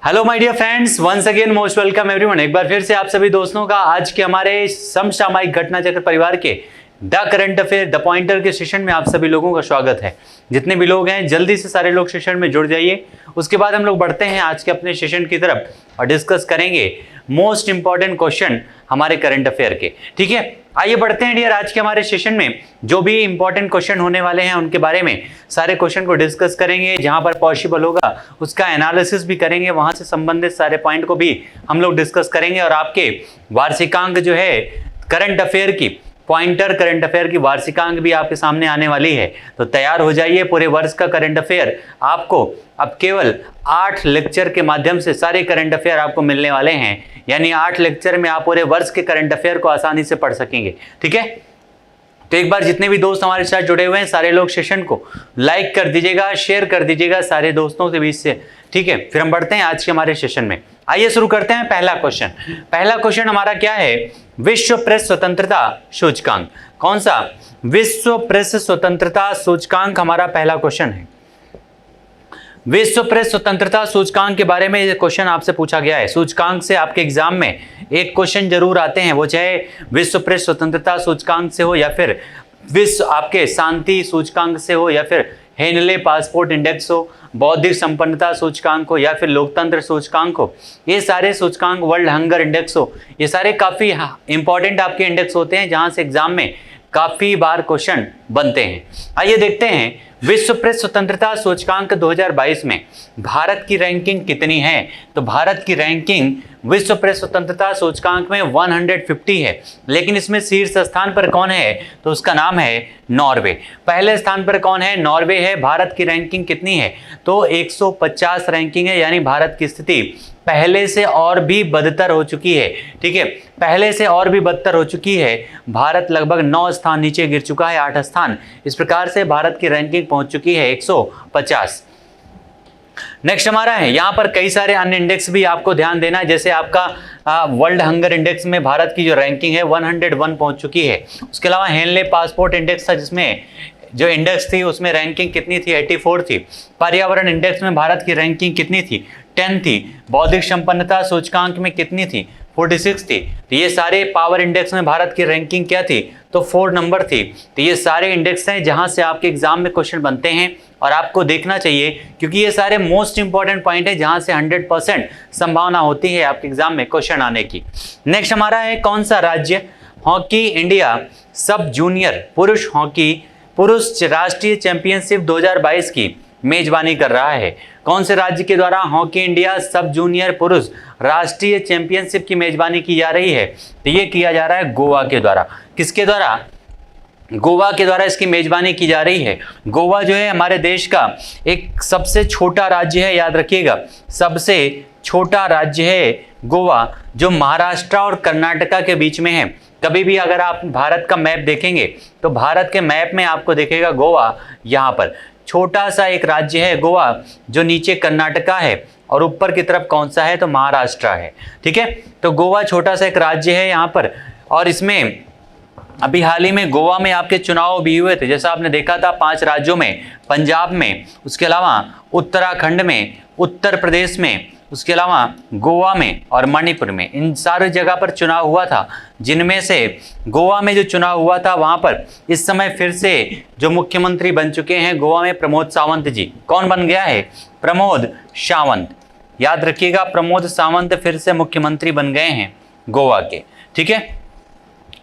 Hello my dear friends, once again most welcome everyone. एक बार फिर से आप सभी दोस्तों का आज के हमारे समसामयिक घटना चक्र परिवार के the current affair the pointer के सेशन में आप सभी लोगों का स्वागत है। जितने भी लोग हैं जल्दी से सारे लोग सेशन में जुड़ जाइए। उसके बाद हम लोग बढ़ते हैं आज के अपने सेशन की तरफ और डिस्कस करेंगे मोस्ट इंपॉर्टेंट क्वेश्चन हमारे करंट अफेयर के। ठीक है, आइए बढ़ते हैं डियर। आज के हमारे सेशन में जो भी इंपॉर्टेंट क्वेश्चन होने वाले हैं उनके बारे में सारे क्वेश्चन को डिस्कस करेंगे। जहां पर पॉसिबल होगा उसका एनालिसिस भी करेंगे, वहां से संबंधित सारे पॉइंट को भी हम लोग डिस्कस करेंगे। और आपके वार्षिकांक जो है करंट अफेयर की, पॉइंटर करंट अफेयर की वार्षिकांक भी आपके सामने आने वाली है, तो तैयार हो जाइए। पूरे वर्ष का करंट अफेयर आपको अब केवल 8 लेक्चर के माध्यम से सारे करंट अफेयर आपको मिलने वाले हैं। यानी 8 लेक्चर में आप पूरे वर्ष के करंट अफेयर को आसानी से पढ़ सकेंगे। ठीक है, तो एक बार जितने भी दोस्त हमारे साथ जुड़े हुए हैं सारे लोग सेशन को लाइक कर दीजिएगा, शेयर कर दीजिएगा सारे दोस्तों के बीच से। ठीक है, फिर हम बढ़ते हैं आज के हमारे सेशन में। आइए शुरू करते हैं पहला क्वेश्चन। पहला क्वेश्चन हमारा क्या है? विश्व प्रेस स्वतंत्रता सूचकांक। कौन सा? विश्व प्रेस स्वतंत्रता सूचकांक हमारा पहला क्वेश्चन है। विश्व प्रेस स्वतंत्रता सूचकांक के बारे में ये क्वेश्चन आपसे पूछा गया है। सूचकांक से आपके एग्जाम में एक क्वेश्चन जरूर आते हैं, वो चाहे विश्व प्रेस स्वतंत्रता सूचकांक से हो या फिर विश्व आपके शांति सूचकांक से हो या फिर हेनले पासपोर्ट इंडेक्स हो, बौद्धिक संपन्नता सूचकांक हो या फिर लोकतंत्र सूचकांक हो। ये सारे सूचकांक, वर्ल्ड हंगर इंडेक्स हो, ये सारे काफी इंपॉर्टेंट आपके इंडेक्स होते हैं जहां से एग्जाम में काफी बार क्वेश्चन बनते हैं। आइए देखते हैं विश्व प्रेस स्वतंत्रता सूचकांक 2022 में भारत की रैंकिंग कितनी है। तो भारत की रैंकिंग विश्व प्रेस स्वतंत्रता सूचकांक में 150 है, लेकिन इसमें शीर्ष स्थान पर कौन है? तो उसका नाम है नॉर्वे। पहले स्थान पर कौन है? नॉर्वे है। भारत की रैंकिंग कितनी है? तो 150 रैंकिंग है, यानी भारत की स्थिति पहले से और भी बदतर हो चुकी है। ठीक है, पहले से और भी बदतर हो चुकी है। भारत लगभग 9 स्थान नीचे गिर चुका है, 8 स्थान। इस प्रकार से भारत की रैंकिंग पहुंच चुकी है 150। नेक्स्ट हमारा है, यहां पर कई सारे अन्य इंडेक्स भी आपको ध्यान देना है। जैसे आपका वर्ल्ड हंगर इंडेक्स में भारत की जो रैंकिंग है 101 पहुंच चुकी है। उसके अलावा हेनले पासपोर्ट इंडेक्स था, जिसमें जो इंडेक्स थी उसमें रैंकिंग कितनी थी? 84 थी। पर्यावरण इंडेक्स में भारत की रैंकिंग कितनी थी? 10 थी। बौद्धिक संपन्नता सूचकांक में कितनी थी? 46 थी। तो ये सारे पावर इंडेक्स में भारत की रैंकिंग क्या थी? तो 4 नंबर थी। तो ये सारे इंडेक्स हैं जहां से आपके एग्जाम में क्वेश्चन बनते हैं और आपको देखना चाहिए, क्योंकि ये सारे मोस्ट इंपॉर्टेंट पॉइंट है जहां से 100% संभावना होती है आपके एग्जाम में क्वेश्चन आने की। नेक्स्ट हमारा है, कौन सा राज्य हॉकी इंडिया सब जूनियर पुरुष राष्ट्रीय चैंपियनशिप 2022 की मेजबानी कर रहा है? कौन से राज्य के द्वारा हॉकी इंडिया सब जूनियर पुरुष राष्ट्रीय चैंपियनशिप की मेजबानी की जा रही है? तो ये किया जा रहा है गोवा के द्वारा। किसके द्वारा? गोवा के द्वारा इसकी मेजबानी की जा रही है। गोवा जो है हमारे देश का एक सबसे छोटा राज्य है, याद रखिएगा, सबसे छोटा राज्य है गोवा, जो महाराष्ट्र और कर्नाटका के बीच में है। कभी भी अगर आप भारत का मैप देखेंगे तो भारत के मैप में आपको दिखेगा गोवा यहाँ पर छोटा सा एक राज्य है गोवा, जो नीचे कर्नाटका है और ऊपर की तरफ कौन सा है? तो महाराष्ट्र है। ठीक है, तो गोवा छोटा सा एक राज्य है यहाँ पर। और इसमें अभी हाल ही में गोवा में आपके चुनाव भी हुए थे, जैसा आपने देखा था 5 राज्यों में, पंजाब में, उसके अलावा उत्तराखंड में, उत्तर प्रदेश में, उसके अलावा गोवा में और मणिपुर में। इन सारी जगह पर चुनाव हुआ था, जिनमें से गोवा में जो चुनाव हुआ था वहां पर इस समय फिर से जो मुख्यमंत्री बन चुके हैं गोवा में, प्रमोद सावंत जी। कौन बन गया है? प्रमोद सावंत। याद रखिएगा, प्रमोद सावंत फिर से मुख्यमंत्री बन गए हैं गोवा के। ठीक है,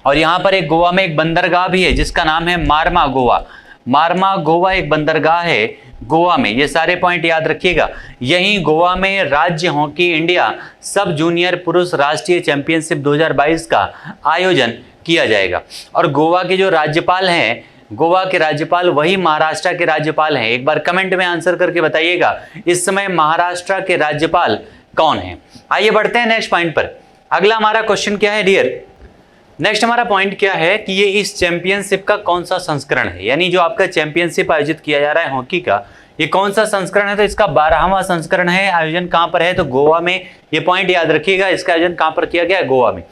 और यहाँ पर एक गोवा में एक बंदरगाह भी है जिसका नाम है मार्मा गोवा। मार्मा गोवा एक बंदरगाह है गोवा में। ये सारे पॉइंट याद रखिएगा। यहीं गोवा में राज्य हॉकी इंडिया सब जूनियर पुरुष राष्ट्रीय चैंपियनशिप 2022 का आयोजन किया जाएगा। और गोवा के जो राज्यपाल हैं, गोवा के राज्यपाल वही महाराष्ट्र के राज्यपाल हैं। एक बार कमेंट में आंसर करके बताइएगा इस समय महाराष्ट्र के राज्यपाल कौन हैं। आइए बढ़ते हैं नेक्स्ट पॉइंट पर। अगला हमारा क्वेश्चन क्या है डियर? नेक्स्ट हमारा पॉइंट क्या है कि ये इस चैंपियनशिप का कौन सा संस्करण है? यानी जो आपका चैंपियनशिप आयोजित किया जा रहा है हॉकी का, ये कौन सा संस्करण है? तो इसका 12वां संस्करण है। आयोजन कहां पर है? तो गोवा में। ये पॉइंट याद रखिएगा, इसका आयोजन कहां पर किया गया है? गोवा में।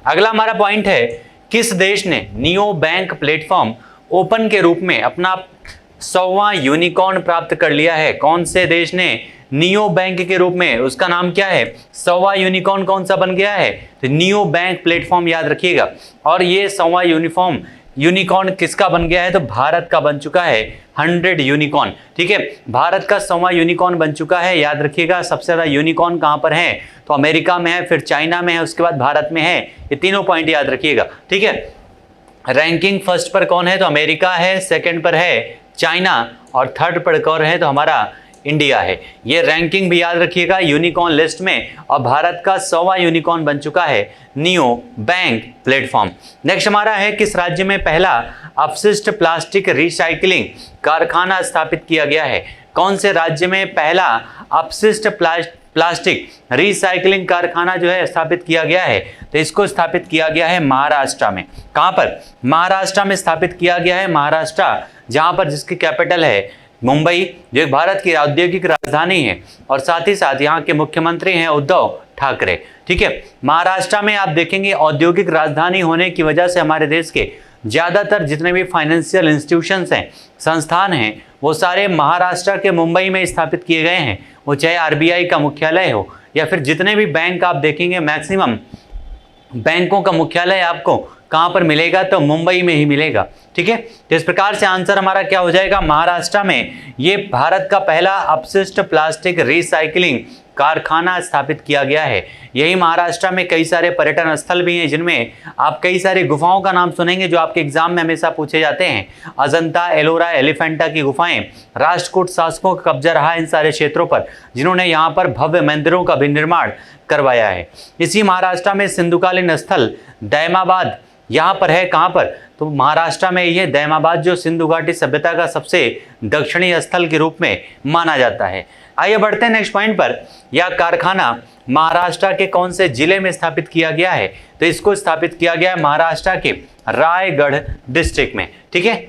अगला हमारा पॉइंट है, किस देश ने नियो बैंक प्लेटफॉर्म ओपन के रूप में अपना 100वां यूनिकॉर्न प्राप्त कर लिया है? कौन से देश ने नियो बैंक के रूप में, उसका नाम क्या है? 100वां यूनिकॉर्न कौन सा बन गया है? तो नियो बैंक प्लेटफॉर्म, याद रखिएगा। और ये 100वां यूनिकॉर्न किसका बन गया है? तो भारत का बन चुका है, 100 यूनिकॉर्न। ठीक है, भारत का 100वां यूनिकॉर्न बन चुका है। याद रखिएगा, सबसे ज्यादा यूनिकॉर्न कहां पर है? तो अमेरिका में है, फिर चाइना में है, उसके बाद भारत में है। ये तीनों पॉइंट याद रखिएगा। ठीक है, रैंकिंग फर्स्ट पर कौन है? तो अमेरिका है, सेकंड पर है चाइना, और थर्ड पर कौन है? तो हमारा इंडिया है। ये रैंकिंग भी याद रखिएगा यूनिकॉर्न लिस्ट में। और भारत का 100वां यूनिकॉर्न बन चुका है नियो बैंक प्लेटफॉर्म। नेक्स्ट हमारा है, किस राज्य में पहला अपशिष्ट प्लास्टिक रिसाइकलिंग कारखाना स्थापित किया गया है? कौन से राज्य में पहला अपशिष्ट प्लास्टिक रिसाइकलिंग कारखाना जो है स्थापित किया गया है? तो इसको स्थापित किया गया है महाराष्ट्र में। कहां पर? महाराष्ट्र में स्थापित किया गया है। महाराष्ट्र, जहां पर जिसकी कैपिटल है मुंबई, जो एक भारत की औद्योगिक राजधानी है, और साथ ही साथ यहाँ के मुख्यमंत्री हैं उद्धव ठाकरे। ठीक है, महाराष्ट्र में आप देखेंगे औद्योगिक राजधानी होने की वजह से हमारे देश के ज्यादातर जितने भी फाइनेंशियल इंस्टीट्यूशंस हैं, संस्थान हैं, वो सारे महाराष्ट्र के मुंबई में स्थापित किए गए हैं। वो चाहे आरबीआई का मुख्यालय हो या फिर जितने भी बैंक आप देखेंगे, मैक्सिमम बैंकों का मुख्यालय आपको कहां पर मिलेगा? तो मुंबई में ही मिलेगा। ठीक है, तो इस प्रकार से आंसर हमारा क्या हो जाएगा? महाराष्ट्र में ये भारत का पहला अपशिष्ट प्लास्टिक रिसाइकलिंग कारखाना स्थापित किया गया है। यही महाराष्ट्र में कई सारे पर्यटन स्थल भी हैं, जिनमें आप कई सारी गुफाओं का नाम सुनेंगे जो आपके एग्जाम में हमेशा पूछे जाते हैं। अजंता, एलोरा, एलिफेंटा की गुफाएं, राष्ट्रकूट शासकों का कब्जा रहा इन सारे क्षेत्रों पर, जिन्होंने यहाँ पर भव्य मंदिरों का भी निर्माण करवाया है। इसी महाराष्ट्र में सिंधुकालीन स्थल दैमाबाद यहाँ पर है। कहाँ पर? तो महाराष्ट्र में ये दैमाबाद जो सिंधु घाटी सभ्यता का सबसे दक्षिणी स्थल के रूप में माना जाता है। आइए बढ़ते हैं नेक्स्ट पॉइंट पर। यह कारखाना महाराष्ट्र के कौन से जिले में स्थापित किया गया है? तो इसको स्थापित किया गया है महाराष्ट्र के रायगढ़ डिस्ट्रिक्ट में। ठीक है,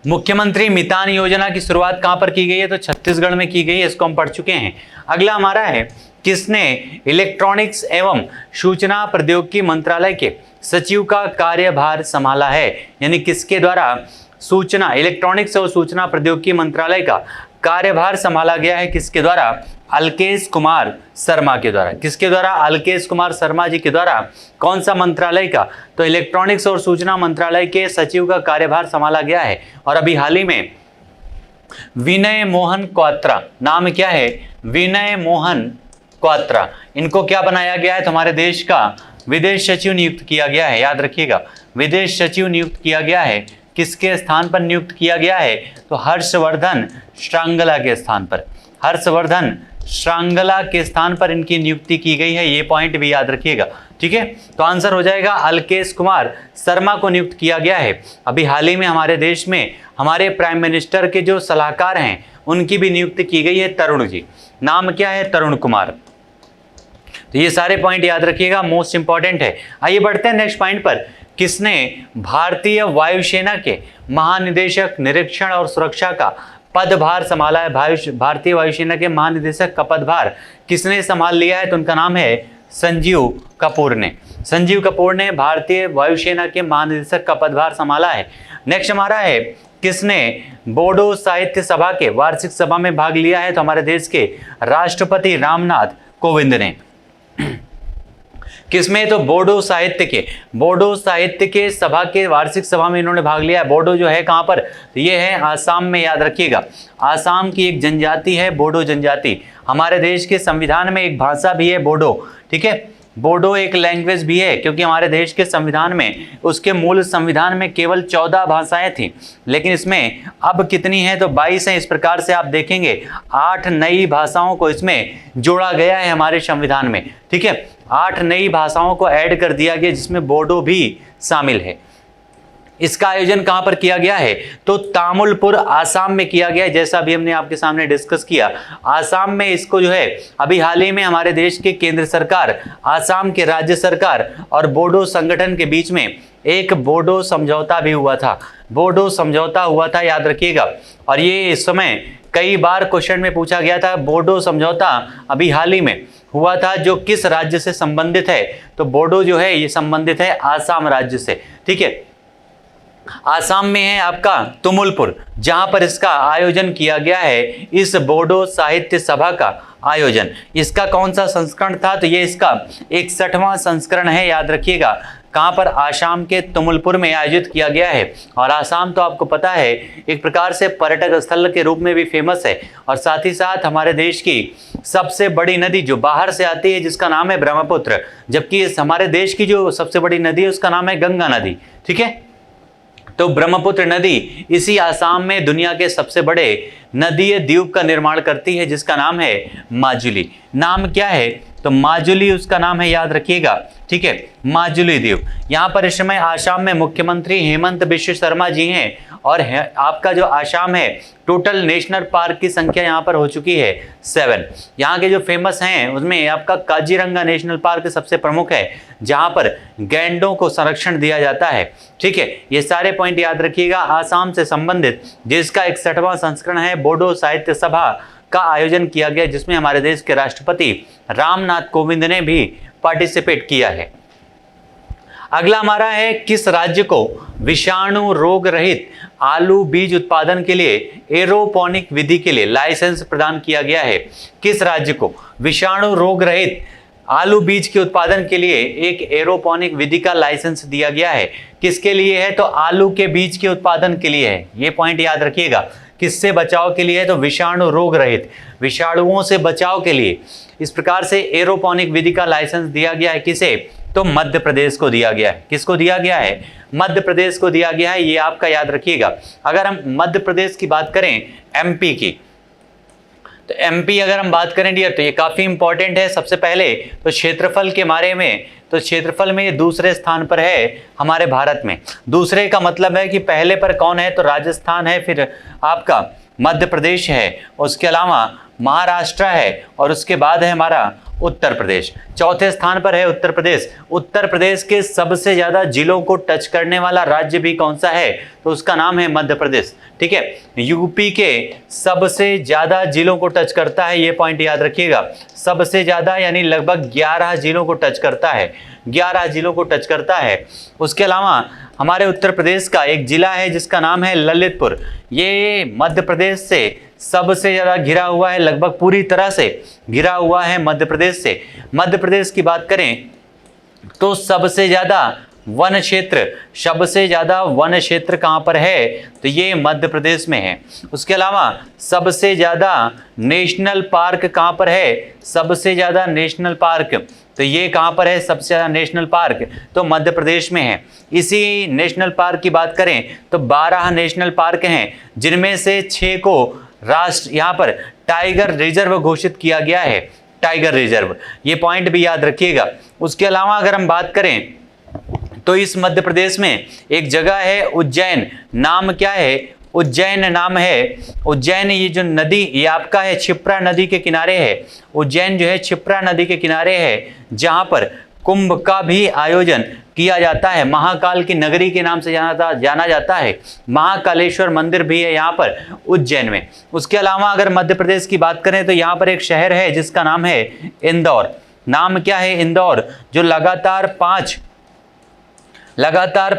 मुख्यमंत्री मितान योजना की शुरुआत कहां पर की गई है? तो छत्तीसगढ़ में की गई है। इसको हम पढ़ चुके हैं। अगला हमारा है, किसने इलेक्ट्रॉनिक्स एवं सूचना प्रौद्योगिकी मंत्रालय के सचिव का कार्यभार संभाला है? यानी किसके द्वारा सूचना, इलेक्ट्रॉनिक्स और सूचना प्रौद्योगिकी मंत्रालय का कार्यभार संभाला गया है? किसके द्वारा? अलकेश कुमार शर्मा के द्वारा। किसके द्वारा? अलकेश कुमार शर्मा जी के द्वारा। कौन सा मंत्रालय का? तो इलेक्ट्रॉनिक्स और सूचना मंत्रालय के सचिव का कार्यभार संभाला गया है। और अभी हाल ही में विनय मोहन क्वात्रा, नाम क्या है? विनय मोहन क्वात्रा, इनको क्या बनाया गया है? तो हमारे देश का विदेश सचिव नियुक्त किया गया है। याद रखिएगा, विदेश सचिव नियुक्त किया गया है। किसके स्थान पर नियुक्त किया गया है? तो हर्षवर्धन श्रृंगला के स्थान पर। हर्षवर्धन श्रृंगला के स्थान पर इनकी नियुक्ति की गई है। ये पॉइंट भी याद रखिएगा। ठीक है, तो आंसर हो जाएगा अलकेश कुमार शर्मा को नियुक्त किया गया है। अभी हाल ही में हमारे देश में हमारे प्राइम मिनिस्टर के जो सलाहकार हैं, उनकी भी नियुक्ति की गई है, तरुण जी। नाम क्या है? तरुण कुमार। तो ये सारे पॉइंट याद रखिएगा, मोस्ट इंपॉर्टेंट है। आइए बढ़ते हैं नेक्स्ट पॉइंट पर। किसने भारतीय वायुसेना के महानिदेशक निरीक्षण और सुरक्षा का पदभार संभाला है? भारतीय वायुसेना के महानिदेशक का पदभार किसने संभाल लिया है? तो उनका नाम है संजीव कपूर ने। संजीव कपूर ने भारतीय वायुसेना के महानिदेशक का पदभार संभाला है। नेक्स्ट हमारा है, किसने बोडो साहित्य सभा के वार्षिक सभा में भाग लिया है? तो हमारे देश के राष्ट्रपति रामनाथ कोविंद ने। किसमें? तो बोडो साहित्य के सभा के वार्षिक सभा में इन्होंने भाग लिया है। बोडो जो है कहां पर? तो ये है आसाम में। याद रखिएगा, आसाम की एक जनजाति है बोडो जनजाति। हमारे देश के संविधान में एक भाषा भी है बोडो। ठीक है, बोडो एक लैंग्वेज भी है, क्योंकि हमारे देश के संविधान में, उसके मूल संविधान में केवल 14 भाषाएं थी, लेकिन इसमें अब कितनी है? तो 22 हैं। इस प्रकार से आप देखेंगे 8 नई भाषाओं को इसमें जोड़ा गया है हमारे संविधान में। ठीक है, 8 नई भाषाओं को ऐड कर दिया गया, जिसमें बोडो भी शामिल है। इसका आयोजन कहां पर किया गया है? तो तामुलपुर आसाम में किया गया है, जैसा भी हमने आपके सामने डिस्कस किया। आसाम में इसको जो है अभी हाल ही में हमारे देश के केंद्र सरकार, आसाम के राज्य सरकार और बोडो संगठन के बीच में एक बोडो समझौता भी हुआ था। बोडो समझौता हुआ था, याद रखिएगा। और ये इस समय कई बार क्वेश्चन में पूछा गया था। बोडो समझौता अभी हाल ही में हुआ था, जो किस राज्य से संबंधित है? तो बोडो जो है ये संबंधित है आसाम राज्य से। ठीक है, आसाम में है आपका तुमुलपुर, जहां पर इसका आयोजन किया गया है, इस बोडो साहित्य सभा का आयोजन। इसका कौन सा संस्करण था? तो ये इसका 61वां संस्करण है, याद रखिएगा। कहां पर? आसाम के तुमुलपुर में आयोजित किया गया है। और आसाम तो आपको पता है एक प्रकार से पर्यटक स्थल के रूप में भी फेमस है, और साथ ही साथ हमारे देश की सबसे बड़ी नदी जो बाहर से आती है जिसका नाम है ब्रह्मपुत्र, जबकि इस हमारे देश की जो सबसे बड़ी नदी है उसका नाम है गंगा नदी। ठीक है, तो ब्रह्मपुत्र नदी इसी आसाम में दुनिया के सबसे बड़े नदीय द्वीप का निर्माण करती है, जिसका नाम है माजुली। नाम क्या है? तो माजुली उसका नाम है, याद रखिएगा। ठीक है, माजुली द्वीप। यहाँ पर इस समय आसाम में मुख्यमंत्री हेमंत बिश्व शर्मा जी हैं, और आपका जो आसाम है टोटल नेशनल पार्क की संख्या यहाँ पर हो चुकी है 7। यहाँ के जो फेमस हैं उसमें आपका काजीरंगा नेशनल पार्क सबसे प्रमुख है, जहाँ पर गैंडों को संरक्षण दिया जाता है। ठीक है, ये सारे पॉइंट याद रखिएगा। आसाम से संबंधित जिसका 61वां संस्करण है, बोडो साहित्य सभा का आयोजन किया गया, जिसमें हमारे देश के राष्ट्रपति रामनाथ कोविंद ने भी पार्टिसिपेट किया है। अगला हमारा है, किस राज्य को विषाणु रोग रहित आलू बीज उत्पादन के लिए एरोपोनिक विधि के लिए लाइसेंस प्रदान किया गया है? किस राज्य को विषाणु रोग रहित आलू बीज के उत्पादन के लिए एक एरोपोनिक विधि का लाइसेंस दिया गया है? किसके लिए है? तो आलू के बीज के उत्पादन के लिए है। ये पॉइंट याद रखिएगा। किससे बचाव के लिए है? तो विषाणु रोग रहित, विषाणुओं से बचाव के लिए इस प्रकार से एरोपोनिक विधि का लाइसेंस दिया गया है। किसे? तो मध्य प्रदेश को दिया गया है। किसको दिया गया है? मध्य प्रदेश को दिया गया है, ये आपका याद रखिएगा। अगर हम मध्य प्रदेश की बात करें, एमपी की, तो एमपी अगर हम बात करें डियर, तो ये काफी इंपॉर्टेंट है। सबसे पहले तो क्षेत्रफल के बारे में, तो क्षेत्रफल में ये दूसरे स्थान पर है हमारे भारत में। दूसरे का मतलब है कि पहले पर कौन है? तो राजस्थान है, फिर आपका मध्य प्रदेश है, उसके अलावा महाराष्ट्र है, और उसके बाद है हमारा उत्तर प्रदेश। चौथे स्थान पर है उत्तर प्रदेश। उत्तर प्रदेश के सबसे ज्यादा जिलों को टच करने वाला राज्य भी कौन सा है? तो उसका नाम है मध्य प्रदेश। ठीक है, यूपी के सबसे ज्यादा जिलों को टच करता है, ये पॉइंट याद रखिएगा। सबसे ज्यादा यानी लगभग 11 जिलों को टच करता है, 11 जिलों को टच करता है। उसके अलावा हमारे उत्तर प्रदेश का एक जिला है जिसका नाम है ललितपुर। ये मध्य प्रदेश से सबसे ज्यादा घिरा हुआ है, लगभग पूरी तरह से घिरा हुआ है मध्य प्रदेश से। मध्य प्रदेश की बात करें तो सबसे ज्यादा वन क्षेत्र, सबसे ज्यादा वन क्षेत्र कहां पर है? तो ये मध्य प्रदेश में है। उसके अलावा सबसे ज्यादा नेशनल पार्क कहां पर है? सबसे ज्यादा नेशनल पार्क, तो ये कहां पर है? सबसे ज्यादा नेशनल पार्क तो मध्य प्रदेश में है। इसी नेशनल पार्क की बात करें तो 12 नेशनल पार्क हैं, जिनमें से 6 को राष्ट्र यहाँ पर टाइगर रिजर्व घोषित किया गया है। टाइगर रिजर्व, ये पॉइंट भी याद रखिएगा। उसके अलावा अगर हम बात करें तो इस मध्य प्रदेश में एक जगह है उज्जैन। नाम क्या है? उज्जैन नाम है। उज्जैन, ये जो नदी ये आपका है क्षिप्रा नदी के किनारे है। उज्जैन जो है क्षिप्रा नदी के किनारे है, जहां पर कुंभ का भी आयोजन किया जाता है। महाकाल की नगरी के नाम से जाना जाता है। महाकालेश्वर मंदिर भी है यहाँ पर उज्जैन में। उसके अलावा अगर मध्य प्रदेश की बात करें तो यहाँ पर एक शहर है जिसका नाम है इंदौर। नाम क्या है? इंदौर, जो लगातार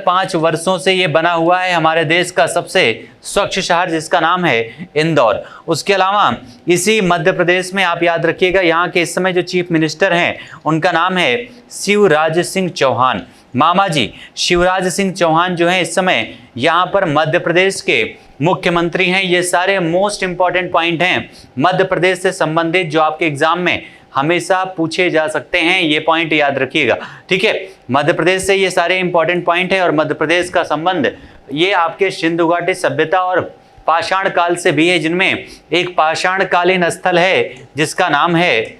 5 वर्षों से ये बना हुआ है हमारे देश का सबसे स्वच्छ शहर, जिसका नाम है इंदौर। उसके अलावा इसी मध्य प्रदेश में आप याद रखिएगा, यहाँ के इस समय जो चीफ मिनिस्टर हैं उनका नाम है शिवराज सिंह चौहान। मामा जी शिवराज सिंह चौहान जो है इस समय यहाँ पर मध्य प्रदेश के मुख्यमंत्री हैं। ये सारे मोस्ट इंपॉर्टेंट पॉइंट हैं मध्य प्रदेश से संबंधित, जो आपके एग्जाम में हमेशा पूछे जा सकते हैं। ये पॉइंट याद रखिएगा। ठीक है, मध्य प्रदेश से ये सारे इंपॉर्टेंट पॉइंट है। और मध्य प्रदेश का संबंध ये आपके सिंधु घाटी सभ्यता और पाषाण काल से भी है, जिनमें एक पाषाणकालीन स्थल है जिसका नाम है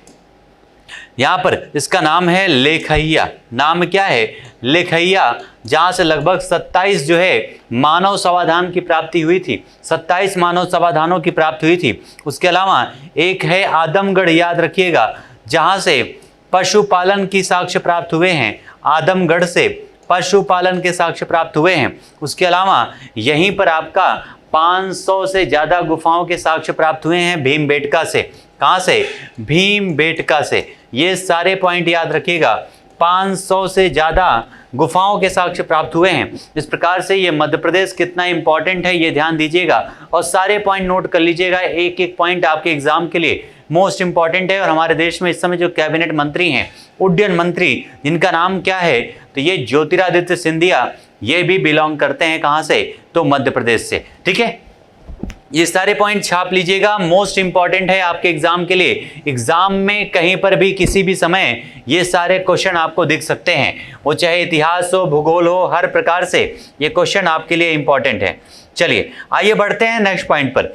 यहाँ पर, इसका नाम है लेखैया। नाम क्या है? लेखैया, जहां से लगभग 27 जो है मानव समाधान की प्राप्ति हुई थी। 27 मानव समाधानों की प्राप्ति हुई थी। उसके अलावा एक है आदमगढ़, याद रखिएगा, जहां से पशुपालन की साक्ष्य प्राप्त हुए हैं। आदमगढ़ से पशुपालन के साक्ष्य प्राप्त हुए हैं। उसके अलावा यहीं पर आपका 500 से ज्यादा गुफाओं के साक्ष्य प्राप्त हुए हैं भीमबेटका से। कहां से? भीमबेटका से। ये सारे पॉइंट याद रखिएगा। 500 से ज़्यादा गुफाओं के साक्ष्य प्राप्त हुए हैं। इस प्रकार से ये मध्य प्रदेश कितना इंपॉर्टेंट है ये ध्यान दीजिएगा और सारे पॉइंट नोट कर लीजिएगा। एक एक पॉइंट आपके एग्जाम के लिए मोस्ट इंपॉर्टेंट है। और हमारे देश में इस समय जो कैबिनेट मंत्री हैं, उड्डयन मंत्री, जिनका नाम क्या है, तो ये ज्योतिरादित्य सिंधिया, ये भी बिलोंग करते हैं कहाँ से, तो मध्य प्रदेश से। ठीक है, ये सारे पॉइंट छाप लीजिएगा, मोस्ट इंपॉर्टेंट है आपके एग्जाम के लिए। एग्जाम में कहीं पर भी किसी भी समय ये सारे क्वेश्चन आपको दिख सकते हैं, वो चाहे इतिहास हो, भूगोल हो, हर प्रकार से ये क्वेश्चन आपके लिए इंपॉर्टेंट है। चलिए आइए बढ़ते हैं नेक्स्ट पॉइंट पर।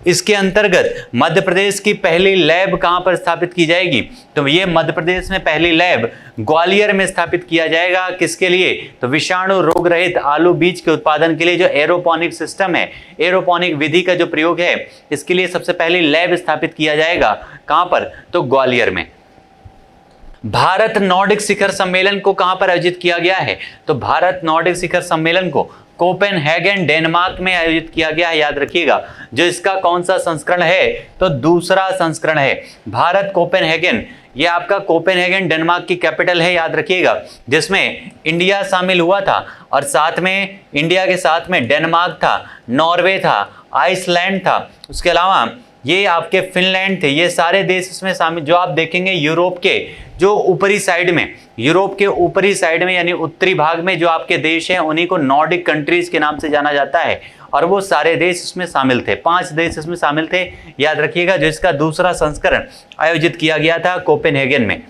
इसके अंतर्गत मध्य प्रदेश की पहली लैब कहां पर स्थापित की जाएगी, तो ये मध्य प्रदेश में पहली लैब ग्वालियर में स्थापित किया जाएगा। किसके लिए, तो विषाणु रोग रहित आलू बीज के उत्पादन के लिए जो एरोपोनिक सिस्टम है, एरोपोनिक विधि का जो प्रयोग है, इसके लिए सबसे पहली लैब स्थापित किया जाएगा। कहां पर, तो ग्वालियर में। भारत नॉर्डिक शिखर सम्मेलन को कहां पर आयोजित किया गया है, तो भारत नॉर्डिक शिखर सम्मेलन को कोपेनहेगन डेनमार्क में आयोजित किया गया है, याद रखिएगा। जो इसका कौन सा संस्करण है, तो दूसरा संस्करण है। भारत कोपेनहेगन, ये आपका कोपेनहेगन डेनमार्क की कैपिटल है, याद रखिएगा, जिसमें इंडिया शामिल हुआ था और साथ में इंडिया के साथ में डेनमार्क था, नॉर्वे था, आइसलैंड था, उसके अलावा ये आपके फिनलैंड थे। ये सारे देश इसमें शामिल, जो आप देखेंगे यूरोप के जो ऊपरी साइड में, यूरोप के ऊपरी साइड में यानी उत्तरी भाग में जो आपके देश हैं, उन्हीं को नॉर्डिक कंट्रीज के नाम से जाना जाता है और वो सारे देश इसमें शामिल थे। 5 देश इसमें शामिल थे, याद रखिएगा, जिसका दूसरा संस्करण आयोजित किया गया था कोपेनहेगन में।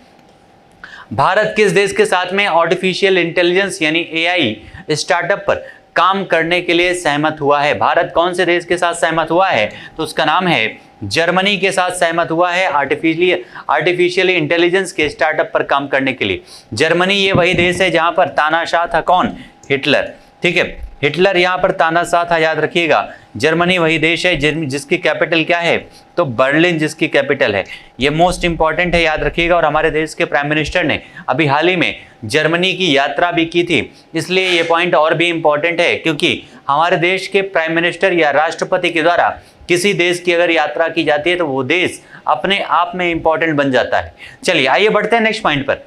भारत किस देश के साथ में आर्टिफिशियल इंटेलिजेंस यानी एआई स्टार्टअप पर काम करने के लिए सहमत हुआ है? भारत कौन से देश के साथ सहमत हुआ है, तो उसका नाम है जर्मनी के साथ सहमत हुआ है आर्टिफिशियल इंटेलिजेंस के स्टार्टअप पर काम करने के लिए। जर्मनी ये वही देश है जहां पर तानाशाह था, कौन, हिटलर। ठीक है, हिटलर यहाँ पर तानाशाह था, याद रखिएगा। जर्मनी वही देश है जिसकी कैपिटल क्या है, तो बर्लिन जिसकी कैपिटल है। ये मोस्ट इंपॉर्टेंट है, याद रखिएगा। और हमारे देश के प्राइम मिनिस्टर ने अभी हाल ही में जर्मनी की यात्रा भी की थी, इसलिए ये पॉइंट और भी इंपॉर्टेंट है, क्योंकि हमारे देश के प्राइम मिनिस्टर या राष्ट्रपति के द्वारा किसी देश की अगर यात्रा की जाती है तो वो देश अपने आप में इंपॉर्टेंट बन जाता है। चलिए आइए बढ़ते हैं नेक्स्ट पॉइंट पर।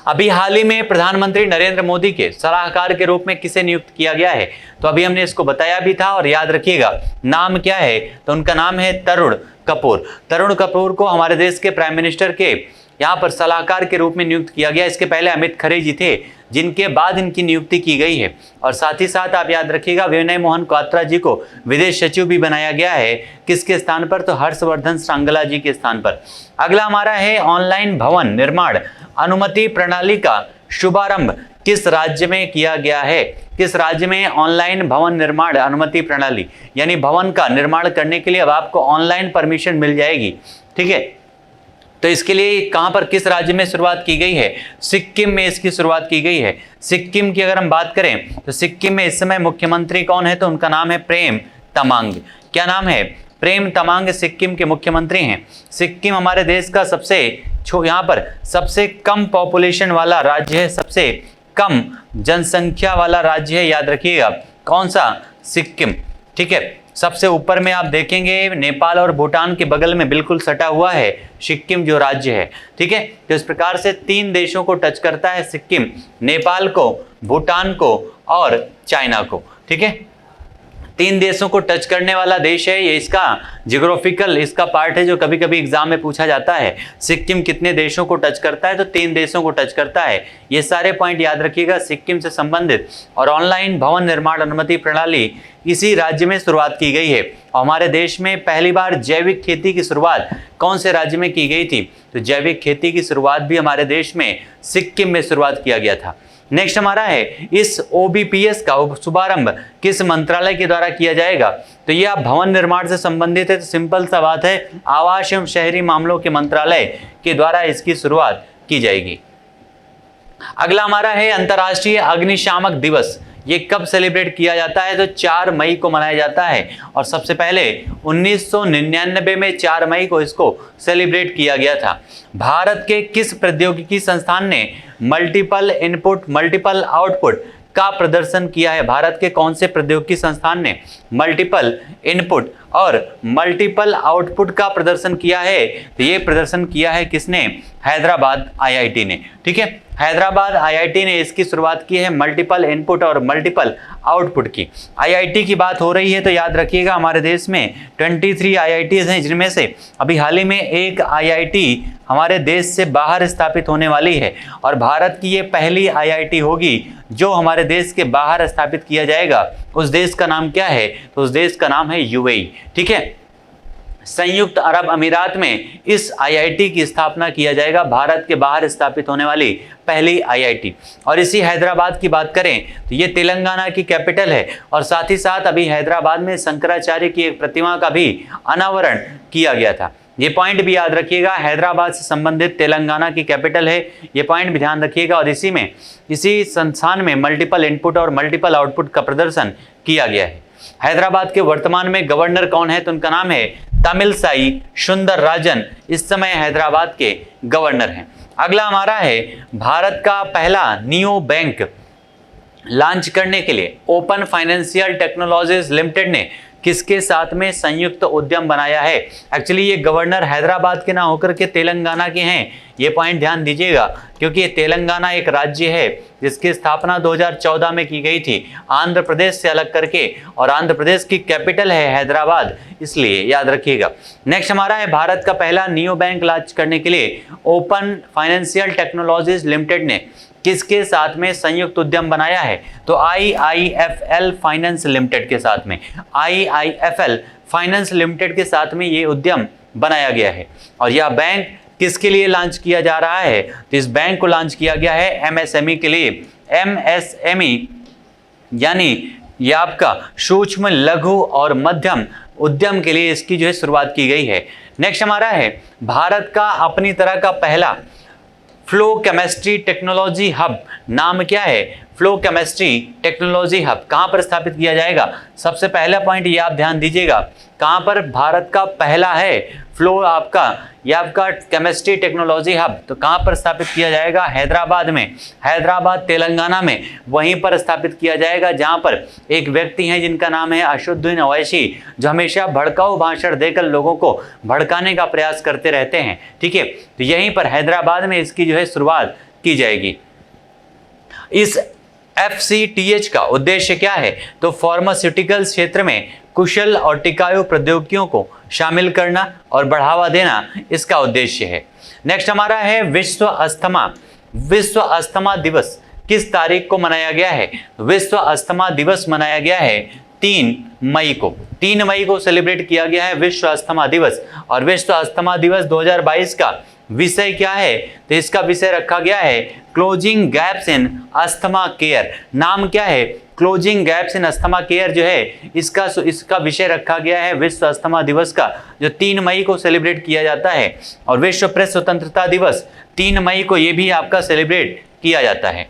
अभी हाल ही में प्रधानमंत्री नरेंद्र मोदी के सलाहकार के रूप में किसे नियुक्त किया गया है, तो अभी हमने इसको बताया भी था और याद रखिएगा नाम क्या है, तो उनका नाम है तरुण कपूर। तरुण कपूर को हमारे देश के प्राइम मिनिस्टर के यहाँ पर सलाहकार के रूप में नियुक्त किया गया। इसके पहले अमित खरे जी थे, जिनके बाद इनकी नियुक्ति की गई है। और साथ ही साथ आप याद रखिएगा विनय मोहन क्वात्रा जी को विदेश सचिव भी बनाया गया है। किसके स्थान पर, तो हर्षवर्धन श्रृंगला जी के स्थान पर। अगला हमारा है ऑनलाइन भवन निर्माण अनुमति प्रणाली का शुभारंभ किस राज्य में किया गया है? किस राज्य में ऑनलाइन भवन निर्माण अनुमति प्रणाली यानी भवन का निर्माण करने के लिए अब आपको ऑनलाइन परमिशन मिल जाएगी। ठीक है, तो इसके लिए कहां पर, किस राज्य में शुरुआत की गई है? सिक्किम में इसकी शुरुआत की गई है। सिक्किम की अगर हम बात करें तो सिक्किम में इस समय मुख्यमंत्री कौन है, तो उनका नाम है प्रेम तमांग। क्या नाम है? प्रेम तमांग सिक्किम के मुख्यमंत्री हैं। सिक्किम हमारे देश का सबसे यहाँ पर सबसे कम पॉपुलेशन वाला राज्य है, सबसे कम जनसंख्या वाला राज्य है, याद रखिएगा। कौन सा? सिक्किम। ठीक है, सबसे ऊपर में आप देखेंगे नेपाल और भूटान के बगल में बिल्कुल सटा हुआ है सिक्किम जो राज्य है। ठीक है, तो इस प्रकार से 3 देशों को टच करता है सिक्किम, नेपाल को, भूटान को और चाइना को। ठीक है, 3 देशों को टच करने वाला देश है ये। इसका जियोग्राफिकल इसका पार्ट है जो कभी कभी एग्जाम में पूछा जाता है। सिक्किम कितने देशों को टच करता है, तो 3 देशों को टच करता है। ये सारे पॉइंट याद रखिएगा सिक्किम से संबंधित। और ऑनलाइन भवन निर्माण अनुमति प्रणाली इसी राज्य में शुरुआत की गई है। हमारे देश में पहली बार जैविक खेती की शुरुआत कौन से राज्य में की गई थी, तो जैविक खेती की शुरुआत भी हमारे देश में सिक्किम में शुरुआत किया गया था। नेक्स्ट हमारा है इस OBPS का शुभारंभ किस मंत्रालय के द्वारा किया जाएगा, तो ये आप भवन निर्माण से संबंधित है, तो सिंपल सा बात है आवास एवं शहरी मामलों के मंत्रालय के द्वारा इसकी शुरुआत की जाएगी। अगला हमारा है अंतर्राष्ट्रीय अग्निशामक दिवस। ये कब सेलिब्रेट किया जाता है, तो 4 मई को मनाया जाता है। और सबसे पहले 1999 में 4 मई को इसको सेलिब्रेट किया गया था। भारत के किस प्रौद्योगिकी संस्थान ने मल्टीपल इनपुट मल्टीपल आउटपुट का प्रदर्शन किया है? भारत के कौन से प्रौद्योगिकी संस्थान ने मल्टीपल इनपुट और मल्टीपल आउटपुट का प्रदर्शन किया है, तो ये प्रदर्शन किया है किसने? हैदराबाद आईआईटी ने। ठीक है, हैदराबाद आईआईटी ने इसकी शुरुआत की है मल्टीपल इनपुट और मल्टीपल आउटपुट की। आईआईटी की बात हो रही है तो याद रखिएगा हमारे देश में 23 आईआईटीज हैं, जिनमें से अभी हाल ही में एक आईआईटी हमारे देश से बाहर स्थापित होने वाली है और भारत की ये पहली आईआईटी होगी जो हमारे देश के बाहर स्थापित किया जाएगा। उस देश का नाम क्या है? तो उस देश का नाम है यूएई। ठीक है, संयुक्त अरब अमीरात में इस आईआईटी की स्थापना किया जाएगा, भारत के बाहर स्थापित होने वाली पहली आईआईटी। और इसी हैदराबाद की बात करें तो ये तेलंगाना की कैपिटल है और साथ ही साथ अभी हैदराबाद में शंकराचार्य की एक प्रतिमा का भी अनावरण किया गया था। ये पॉइंट भी याद रखिएगा, हैदराबाद से संबंधित तेलंगाना की कैपिटल है, ये पॉइंट भी ध्यान रखिएगा। और इसी संस्थान में मल्टीपल इनपुट और मल्टीपल आउटपुट का प्रदर्शन किया गया है। हैदराबाद के वर्तमान में गवर्नर कौन है? तो उनका नाम है तमिलसाई सुंदरराजन, इस समय हैदराबाद के गवर्नर हैं। अगला हमारा है भारत का पहला नियो बैंक लॉन्च करने के लिए ओपन फाइनेंशियल टेक्नोलॉजीज लिमिटेड ने किसके साथ में संयुक्त उद्यम बनाया है? एक्चुअली ये गवर्नर हैदराबाद के ना होकर के तेलंगाना के हैं, ये पॉइंट ध्यान दीजिएगा, क्योंकि ये तेलंगाना एक राज्य है जिसकी स्थापना 2014 में की गई थी आंध्र प्रदेश से अलग करके, और आंध्र प्रदेश की कैपिटल है हैदराबाद, इसलिए याद रखिएगा। नेक्स्ट हमारा है भारत का पहला नियो बैंक लॉन्च करने के लिए ओपन फाइनेंशियल टेक्नोलॉजीज लिमिटेड ने किसके साथ में संयुक्त उद्यम बनाया है? तो IIFL फाइनेंस लिमिटेड के साथ में, IIFL फाइनेंस लिमिटेड के साथ में ये उद्यम बनाया गया है। और यह बैंक किसके लिए लॉन्च किया जा रहा है? तो इस बैंक को लॉन्च किया गया है MSME के लिए। MSME यानी ये आपका सूक्ष्म लघु और मध्यम उद्यम के लिए इसकी जो है शुरुआत की गई है। नेक्स्ट हमारा है भारत का अपनी तरह का पहला फ्लो केमिस्ट्री टेक्नोलॉजी हब, नाम क्या है? फ्लो केमिस्ट्री टेक्नोलॉजी हब कहां पर स्थापित किया जाएगा? सबसे पहला पॉइंट ये आप ध्यान दीजिएगा, कहां पर भारत का पहला है फ्लो आपका केमिस्ट्री टेक्नोलॉजी हब, तो कहां पर स्थापित किया जाएगा? हैदराबाद में, हैदराबाद तेलंगाना में, वहीं पर स्थापित किया जाएगा जहां पर एक व्यक्ति हैं जिनका नाम है असदुद्दीन ओवैसी, जो हमेशा भड़काऊ भाषण देकर लोगों को भड़काने का प्रयास करते रहते हैं। ठीक है, तो यहीं पर हैदराबाद में इसकी जो है शुरुआत की जाएगी। इस FCTH का उद्देश्य क्या है? तो फार्मास्यूटिकल क्षेत्र में कुशल और टिकाऊ प्रौद्योगिकियों को शामिल करना और बढ़ावा देना इसका उद्देश्य है। नेक्स्ट हमारा है विश्व अस्थमा दिवस किस तारीख को मनाया गया है? विश्व अस्थमा दिवस मनाया गया है 3 मई को। 3 मई को सेलिब्रेट किया गया है विश्व अस्थमा दिवस। और विश्व अस्थमा दिवस 2022 का विषय क्या है? तो इसका विषय रखा गया है closing gaps in asthma care. नाम क्या है? Closing gaps in asthma care जो है इसका विषय रखा गया है विश्व अस्थमा दिवस का, जो 3 मई को सेलिब्रेट किया जाता है। और विश्व प्रेस स्वतंत्रता दिवस 3 मई को ये भी आपका सेलिब्रेट किया जाता है।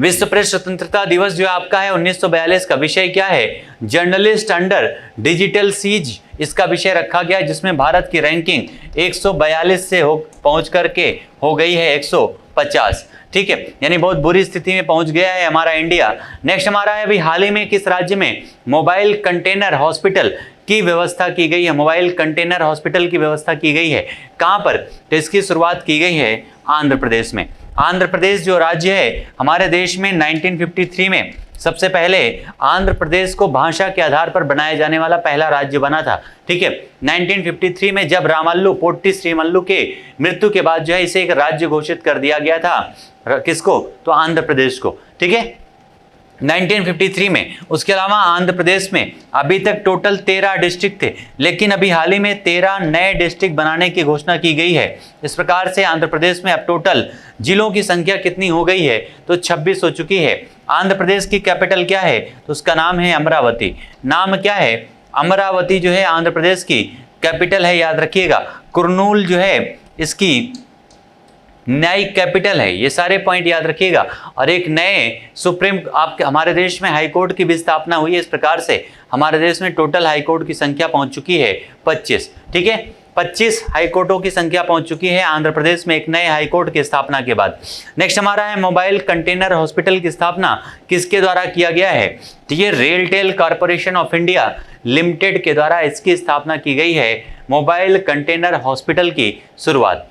विश्व प्रेस स्वतंत्रता दिवस जो आपका है 1942 का, विषय क्या है? जर्नलिस्ट अंडर डिजिटल सीज, इसका विषय रखा गया है, जिसमें भारत की रैंकिंग 142 से पहुंच करके हो गई है 150। ठीक है, यानी बहुत बुरी स्थिति में पहुंच गया है हमारा इंडिया। नेक्स्ट हमारा है अभी हाल ही में किस राज्य में मोबाइल कंटेनर हॉस्पिटल की व्यवस्था की गई है? मोबाइल कंटेनर हॉस्पिटल की व्यवस्था की गई है कहां पर? तो इसकी शुरुआत की गई है आंध्र प्रदेश में। आंध्र प्रदेश जो राज्य है हमारे देश में 1953 में सबसे पहले आंध्र प्रदेश को भाषा के आधार पर बनाया जाने वाला पहला राज्य बना था। ठीक है, 1953 में जब पोट्टी श्रीमल्लू के मृत्यु के बाद जो है इसे एक राज्य घोषित कर दिया गया था। किसको? तो आंध्र प्रदेश को। ठीक है, 1953 में। उसके अलावा आंध्र प्रदेश में अभी तक टोटल 13 डिस्ट्रिक्ट थे, लेकिन अभी हाल ही में 13 नए डिस्ट्रिक्ट बनाने की घोषणा की गई है। इस प्रकार से आंध्र प्रदेश में अब टोटल जिलों की संख्या कितनी हो गई है? तो 26 हो चुकी है। आंध्र प्रदेश की कैपिटल क्या है? तो उसका नाम है अमरावती। नाम क्या है? अमरावती जो है आंध्र प्रदेश की कैपिटल है, याद रखिएगा। कुर्नूल जो है इसकी न्यायिक कैपिटल है। ये सारे पॉइंट याद रखिएगा। और एक नए हमारे देश में हाई कोर्ट की भी स्थापना हुई है। इस प्रकार से हमारे देश में टोटल हाई कोर्ट की संख्या पहुंच चुकी है 25। ठीक है, 25 हाई कोर्टों की संख्या पहुंच चुकी है आंध्र प्रदेश में एक नए हाई कोर्ट की स्थापना के बाद। नेक्स्ट हमारा है मोबाइल कंटेनर हॉस्पिटल की स्थापना किसके द्वारा किया गया है? तो ये RailTel corporation of India limited के द्वारा इसकी स्थापना की गई है। मोबाइल कंटेनर हॉस्पिटल की शुरुआत।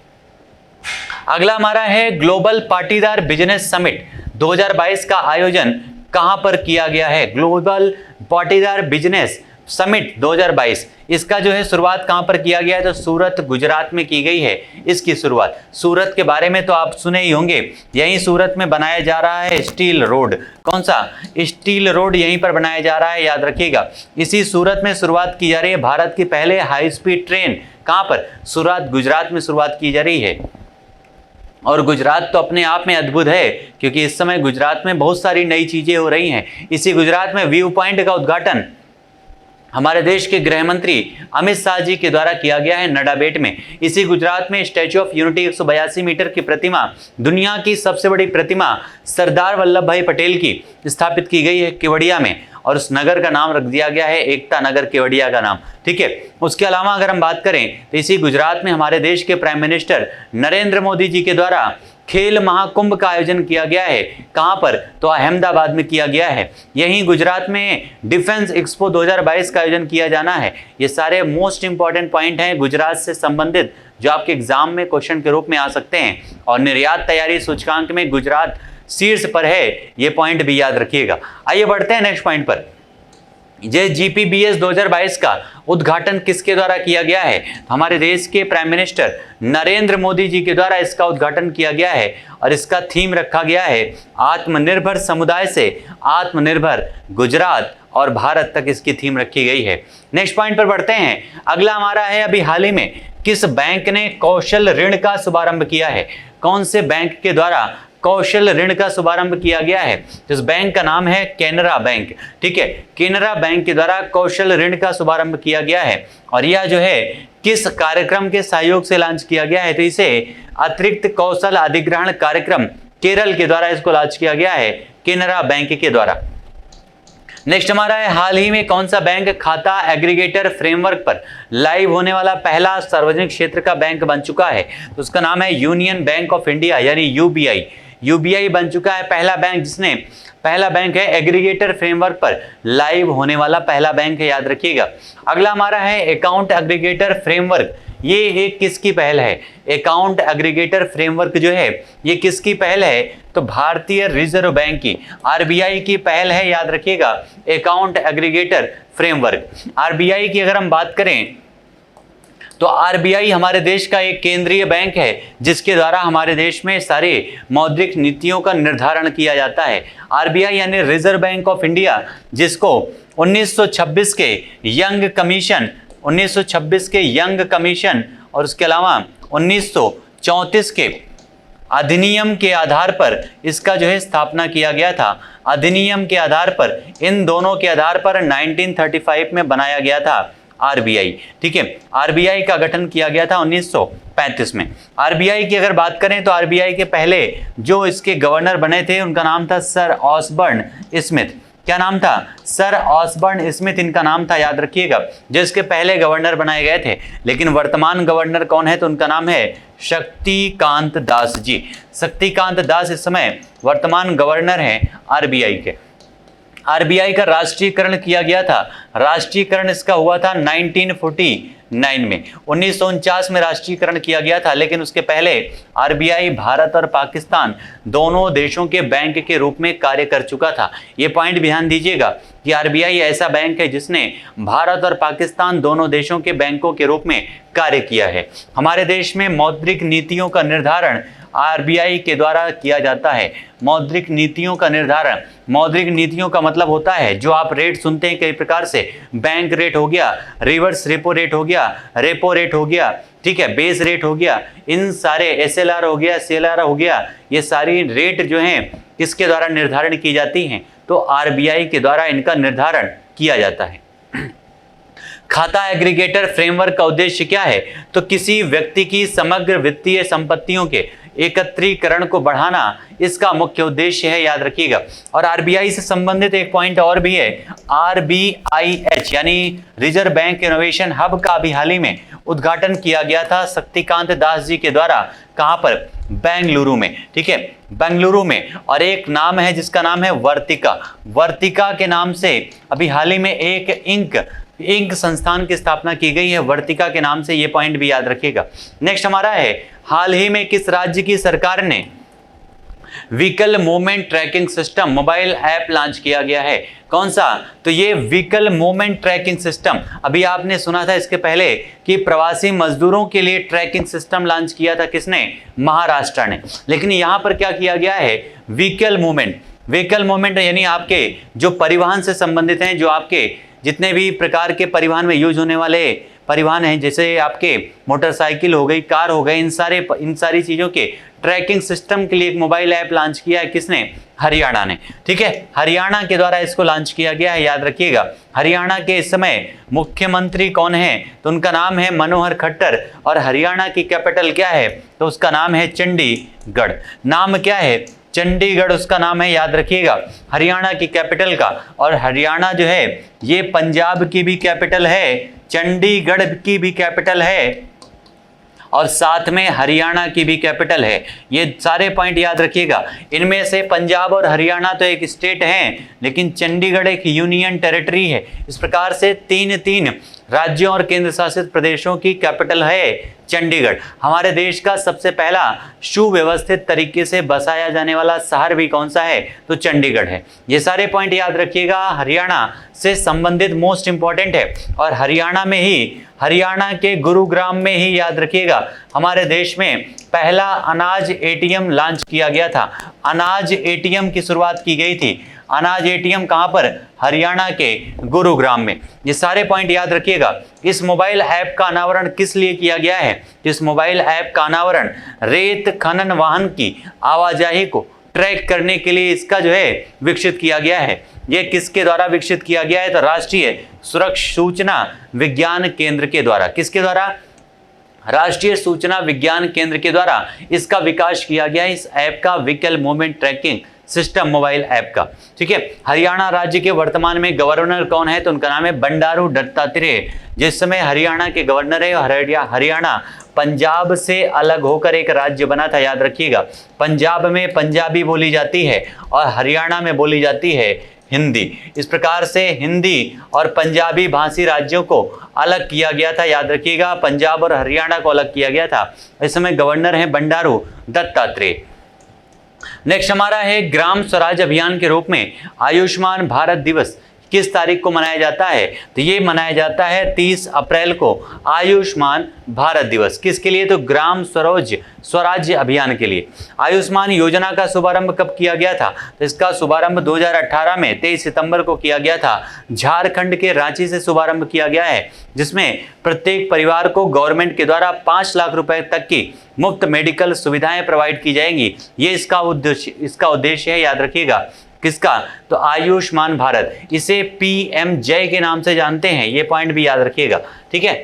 अगला हमारा है ग्लोबल पाटीदार बिजनेस समिट 2022 का आयोजन कहां पर किया गया है। ग्लोबल पाटीदार बिजनेस समिट 2022 इसका जो है शुरुआत कहां पर किया गया है, तो सूरत गुजरात में की गई है इसकी शुरुआत। सूरत के बारे में तो आप सुने ही होंगे, यहीं सूरत में बनाया जा रहा है स्टील रोड। कौन सा? स्टील रोड यहीं पर बनाया जा रहा है, याद रखिएगा। इसी सूरत में शुरुआत की जा रही है भारत की पहले हाई स्पीड ट्रेन। कहां पर? सूरत गुजरात में शुरुआत की जा रही है। और गुजरात तो अपने आप में अद्भुत है, क्योंकि इस समय गुजरात में बहुत सारी नई चीजें हो रही हैं। इसी गुजरात में व्यू पॉइंट का उद्घाटन हमारे देश के गृह मंत्री अमित शाह जी के द्वारा किया गया है नडाबेट में। इसी गुजरात में स्टैच्यू ऑफ यूनिटी 182 मीटर की प्रतिमा, दुनिया की सबसे बड़ी प्रतिमा सरदार वल्लभ भाई पटेल की स्थापित की गई है केवड़िया में, और उस नगर का नाम रख दिया गया है एकता नगर केवड़िया का नाम। ठीक है। उसके अलावा अगर हम बात करें तो इसी गुजरात में हमारे देश के प्राइम मिनिस्टर नरेंद्र मोदी जी के द्वारा खेल महाकुंभ का आयोजन किया गया है। कहां पर? तो अहमदाबाद में किया गया है। यहीं गुजरात में डिफेंस एक्सपो 2022 का आयोजन किया जाना है। ये सारे मोस्ट इंपॉर्टेंट पॉइंट हैं गुजरात से संबंधित, जो आपके एग्जाम में क्वेश्चन के रूप में आ सकते हैं। और निर्यात तैयारी सूचकांक में गुजरात शीर्ष पर है, ये पॉइंट भी याद रखिएगा। आइए बढ़ते हैं नेक्स्ट पॉइंट पर। जे GPBS 2022 का उद्घाटन किसके द्वारा किया गया है? हमारे देश के प्राइम मिनिस्टर नरेंद्र मोदी जी के द्वारा इसका उद्घाटन किया गया है, और इसका थीम रखा गया है आत्मनिर्भर समुदाय से आत्मनिर्भर गुजरात, और भारत तक इसकी थीम रखी गई है। नेक्स्ट पॉइंट पर बढ़ते हैं। अगला हमारा है अभी हाल ही में किस बैंक ने कौशल ऋण का शुभारंभ किया है? कौन से बैंक के द्वारा कौशल ऋण का शुभारंभ किया गया है? इस बैंक का नाम है केनरा बैंक। ठीक है, केनरा बैंक के द्वारा कौशल ऋण का शुभारंभ किया गया है, और यह जो है किस कार्यक्रम के सहयोग से लॉन्च किया गया है? तो इसे अतिरिक्त कौशल अधिग्रहण कार्यक्रम केरल के द्वारा इसको लॉन्च किया गया है, केनरा बैंक के द्वारा। नेक्स्ट हमारा है हाल ही में कौन सा बैंक खाता एग्रीगेटर फ्रेमवर्क पर लाइव होने वाला पहला सार्वजनिक क्षेत्र का बैंक बन चुका है? तो उसका नाम है यूनियन बैंक ऑफ इंडिया, यानी यूबीआई। यूबीआई बन चुका है पहला बैंक, जिसने पहला बैंक है एग्रीगेटर फ्रेमवर्क पर लाइव होने वाला पहला बैंक है, याद रखिएगा। अगला हमारा है अकाउंट एग्रीगेटर फ्रेमवर्क। ये एक किसकी पहल है? अकाउंट एग्रीगेटर फ्रेमवर्क जो है ये किसकी पहल है? तो भारतीय रिजर्व बैंक की, आरबीआई की पहल है, याद रखिएगा। अकाउंट एग्रीगेटर फ्रेमवर्क आरबीआई की अगर हम बात करें तो आरबीआई हमारे देश का एक केंद्रीय बैंक है, जिसके द्वारा हमारे देश में सारे मौद्रिक नीतियों का निर्धारण किया जाता है। आरबीआई यानी रिजर्व बैंक ऑफ इंडिया, जिसको 1926 के यंग कमीशन और उसके अलावा 1934 के अधिनियम के आधार पर इसका जो है स्थापना किया गया था। अधिनियम के आधार पर, इन दोनों के आधार पर 1935 में बनाया गया था आरबीआई। ठीक है, आरबीआई का गठन किया गया था 1935 में। आरबीआई की अगर बात करें तो आरबीआई के पहले जो इसके गवर्नर बने थे उनका नाम था सर ऑसबर्न स्मिथ। क्या नाम था? सर ऑसबर्न स्मिथ इनका नाम था, याद रखिएगा, जो इसके पहले गवर्नर बनाए गए थे। लेकिन वर्तमान गवर्नर कौन है? तो उनका नाम है शक्तिकांत दास जी। शक्तिकांत दास इस समय वर्तमान गवर्नर हैं आरबीआई के। आरबीआई का राष्ट्रीयकरण किया गया था। राष्ट्रीयकरण इसका हुआ था 1949 में, 1949 में राष्ट्रीयकरण किया गया था। लेकिन उसके पहले आरबीआई भारत और पाकिस्तान दोनों देशों के बैंक के रूप में कार्य कर चुका था। ये पॉइंट ध्यान दीजिएगा कि आरबीआई ऐसा बैंक है जिसने भारत और पाकिस्तान दोनों देशों के बैंकों के रूप में कार्य किया है। हमारे देश में मौद्रिक नीतियों का निर्धारण आरबीआई के द्वारा किया जाता है। मौद्रिक नीतियों का निर्धारण, मौद्रिक नीतियों का मतलब होता है जो आप रेट सुनते हैं कई प्रकार से, बैंक रेट हो गया, रिवर्स रेपो रेट हो गया, रेपो रेट हो गया, ठीक है, बेस रेट हो गया, इन सारे एसएलआर हो गया, सीएलआर हो गया, ये सारी रेट जो हैं किसके द्वारा निर्धारण की जाती हैं? तो आरबीआई के द्वारा इनका निर्धारण किया जाता है। खाता एग्रीगेटर फ्रेमवर्क का उद्देश्य क्या है? तो किसी व्यक्ति की समग्र वित्तीय संपत्तियों के एकत्रीकरण को बढ़ाना इसका मुख्य उद्देश्य है, याद रखिएगा। और आरबीआई से संबंधित एक पॉइंट और भी है, आरबीआईएच यानी रिजर्व बैंक इनोवेशन हब का भी हाल ही में उद्घाटन किया गया था शक्तिकांत दास जी के द्वारा। कहां पर? बेंगलुरु में। ठीक है, बेंगलुरु में। और एक नाम है जिसका नाम है वर्तिका। वर्तिका के नाम से अभी हाल ही में एक इंक संस्थान की स्थापना की गई है वर्तिका के नाम से, ये पॉइंट भी याद रखिएगा। नेक्स्ट हमारा है, हाल ही में किस राज्य की सरकार ने vehicle movement tracking system mobile app launch किया गया है? कौन सा? तो ये व्हीकल मूवमेंट ट्रैकिंग सिस्टम, अभी आपने सुना था इसके पहले कि प्रवासी मजदूरों के लिए ट्रैकिंग सिस्टम लॉन्च किया था किसने? महाराष्ट्र ने। लेकिन यहां पर क्या किया गया है? व्हीकल मूवमेंट यानी आपके जो परिवहन से संबंधित हैं, जो आपके जितने भी प्रकार के परिवहन में यूज होने वाले परिवहन हैं, जैसे आपके मोटरसाइकिल हो गई, कार हो गए, इन सारी चीजों के ट्रैकिंग सिस्टम के लिए एक मोबाइल ऐप लॉन्च किया है किसने? हरियाणा ने। ठीक है, हरियाणा के द्वारा इसको लॉन्च किया गया है, याद रखिएगा। हरियाणा के इस समय मुख्यमंत्री कौन है? तो उनका नाम है मनोहर खट्टर। और हरियाणा की कैपिटल क्या है? तो उसका नाम है चंडीगढ़। नाम क्या है? चंडीगढ़ उसका नाम है, याद रखिएगा, हरियाणा की कैपिटल का। और हरियाणा जो है ये पंजाब की भी कैपिटल है, चंडीगढ़ की भी कैपिटल है और साथ में हरियाणा की भी कैपिटल है। ये सारे पॉइंट याद रखिएगा। इनमें से पंजाब और हरियाणा तो एक स्टेट हैं, लेकिन चंडीगढ़ एक यूनियन टेरिटरी है। इस प्रकार से तीन राज्यों और केंद्र शासित प्रदेशों की कैपिटल है चंडीगढ़। हमारे देश का सबसे पहला सुव्यवस्थित तरीके से बसाया जाने वाला शहर भी कौन सा है? तो चंडीगढ़ है। ये सारे पॉइंट याद रखिएगा, हरियाणा से संबंधित मोस्ट इंपॉर्टेंट है। और हरियाणा के गुरुग्राम में ही, याद रखिएगा, हमारे देश में पहला अनाज एटीएम लॉन्च किया गया था। अनाज एटीएम की शुरुआत की गई थी। अनाज एटीएम कहां पर? हरियाणा के गुरुग्राम में। ये सारे पॉइंट याद रखिएगा। इस मोबाइल ऐप का अनावरण किस लिए किया गया है? इस मोबाइल ऐप का अनावरण रेत खनन वाहन की आवाजाही को ट्रैक करने के लिए इसका जो है विकसित किया गया है। ये किसके द्वारा विकसित किया गया है? तो राष्ट्रीय सुरक्षा सूचना विज्ञान केंद्र के द्वारा। किसके द्वारा? राष्ट्रीय सूचना विज्ञान केंद्र के द्वारा इसका विकास किया गया है, इस ऐप का, vehicle movement tracking system mobile app का। ठीक है, हरियाणा राज्य के वर्तमान में गवर्नर कौन है? तो उनका नाम है बंडारू दत्तात्रेय। जिस समय हरियाणा के गवर्नर है, हरियाणा पंजाब से अलग होकर एक राज्य बना था, याद रखिएगा। पंजाब में पंजाबी बोली जाती है और हरियाणा में बोली जाती है हिंदी। इस प्रकार से हिंदी और पंजाबी भाषी राज्यों को अलग किया गया था, याद रखिएगा। पंजाब और हरियाणा को अलग किया गया था। इस समय गवर्नर है बंडारू दत्तात्रेय। नेक्स्ट हमारा है, ग्राम स्वराज अभियान के रूप में आयुष्मान भारत दिवस किस तारीख को मनाया जाता है? तो ये मनाया जाता है 30 अप्रैल को, आयुष्मान भारत दिवस। किसके लिए? तो ग्राम स्वराज्य अभियान के लिए। आयुष्मान योजना का शुभारंभ कब किया गया था? तो इसका शुभारंभ 2018 में 23 सितंबर को किया गया था। झारखंड के रांची से शुभारंभ किया गया है, जिसमें प्रत्येक परिवार को गवर्नमेंट के द्वारा 5 लाख रुपए तक की मुफ्त मेडिकल सुविधाएं प्रोवाइड की जाएंगी। ये इसका उद्देश्य है, याद रखिएगा। किसका? तो आयुष्मान भारत। इसे पीएम जय के नाम से जानते हैं, ये पॉइंट भी याद रखिएगा। ठीक है,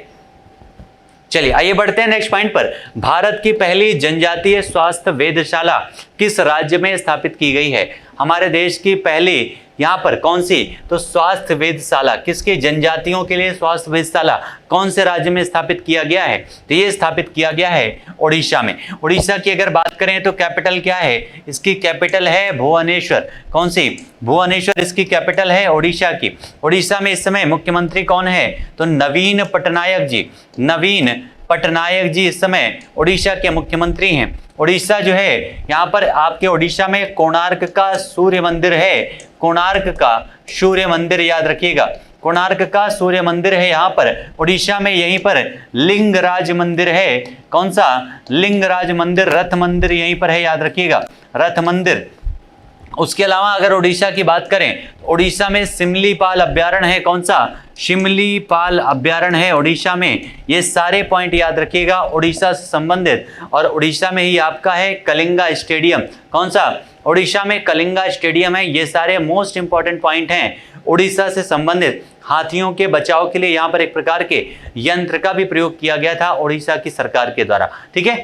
चलिए आइए बढ़ते हैं नेक्स्ट पॉइंट पर। भारत की पहली जनजातीय स्वास्थ्य वेधशाला किस राज्य में स्थापित की गई है? हमारे देश की पहली यहाँ पर कौन सी? तो स्वास्थ्य वेधशाला, किसके? जनजातियों के लिए स्वास्थ्य वेधशाला कौन से राज्य में स्थापित किया गया है? तो ये स्थापित किया गया है ओडिशा में। ओडिशा की अगर बात करें तो कैपिटल क्या है? इसकी कैपिटल है भुवनेश्वर। कौन सी? भुवनेश्वर इसकी कैपिटल है ओडिशा की। ओडिशा में इस समय मुख्यमंत्री कौन है? तो नवीन पटनायक जी। नवीन पटनायक जी इस समय ओडिशा के मुख्यमंत्री हैं। ओडिशा जो है, यहाँ पर आपके ओडिशा में कोणार्क का सूर्य मंदिर है। कोणार्क का सूर्य मंदिर, याद रखिएगा, कोणार्क का सूर्य मंदिर है यहाँ पर ओडिशा में। यहीं पर लिंगराज मंदिर है। कौन सा? लिंगराज मंदिर। रथ मंदिर यहीं पर है, याद रखिएगा, रथ मंदिर। उसके अलावा अगर ओडिशा की बात करें, ओडिशा में सिमलीपाल अभ्यारण्य है। कौन सा? शिमलीपाल अभ्यारण्य है ओडिशा में। ये सारे पॉइंट याद रखिएगा ओडिशा से संबंधित। और ओडिशा में ही आपका है कलिंगा स्टेडियम। कौन सा? ओडिशा में कलिंगा स्टेडियम है। ये सारे मोस्ट इंपॉर्टेंट पॉइंट हैं ओडिशा से संबंधित। हाथियों के बचाव के लिए यहाँ पर एक प्रकार के यंत्र का भी प्रयोग किया गया था ओडिशा की सरकार के द्वारा। ठीक है,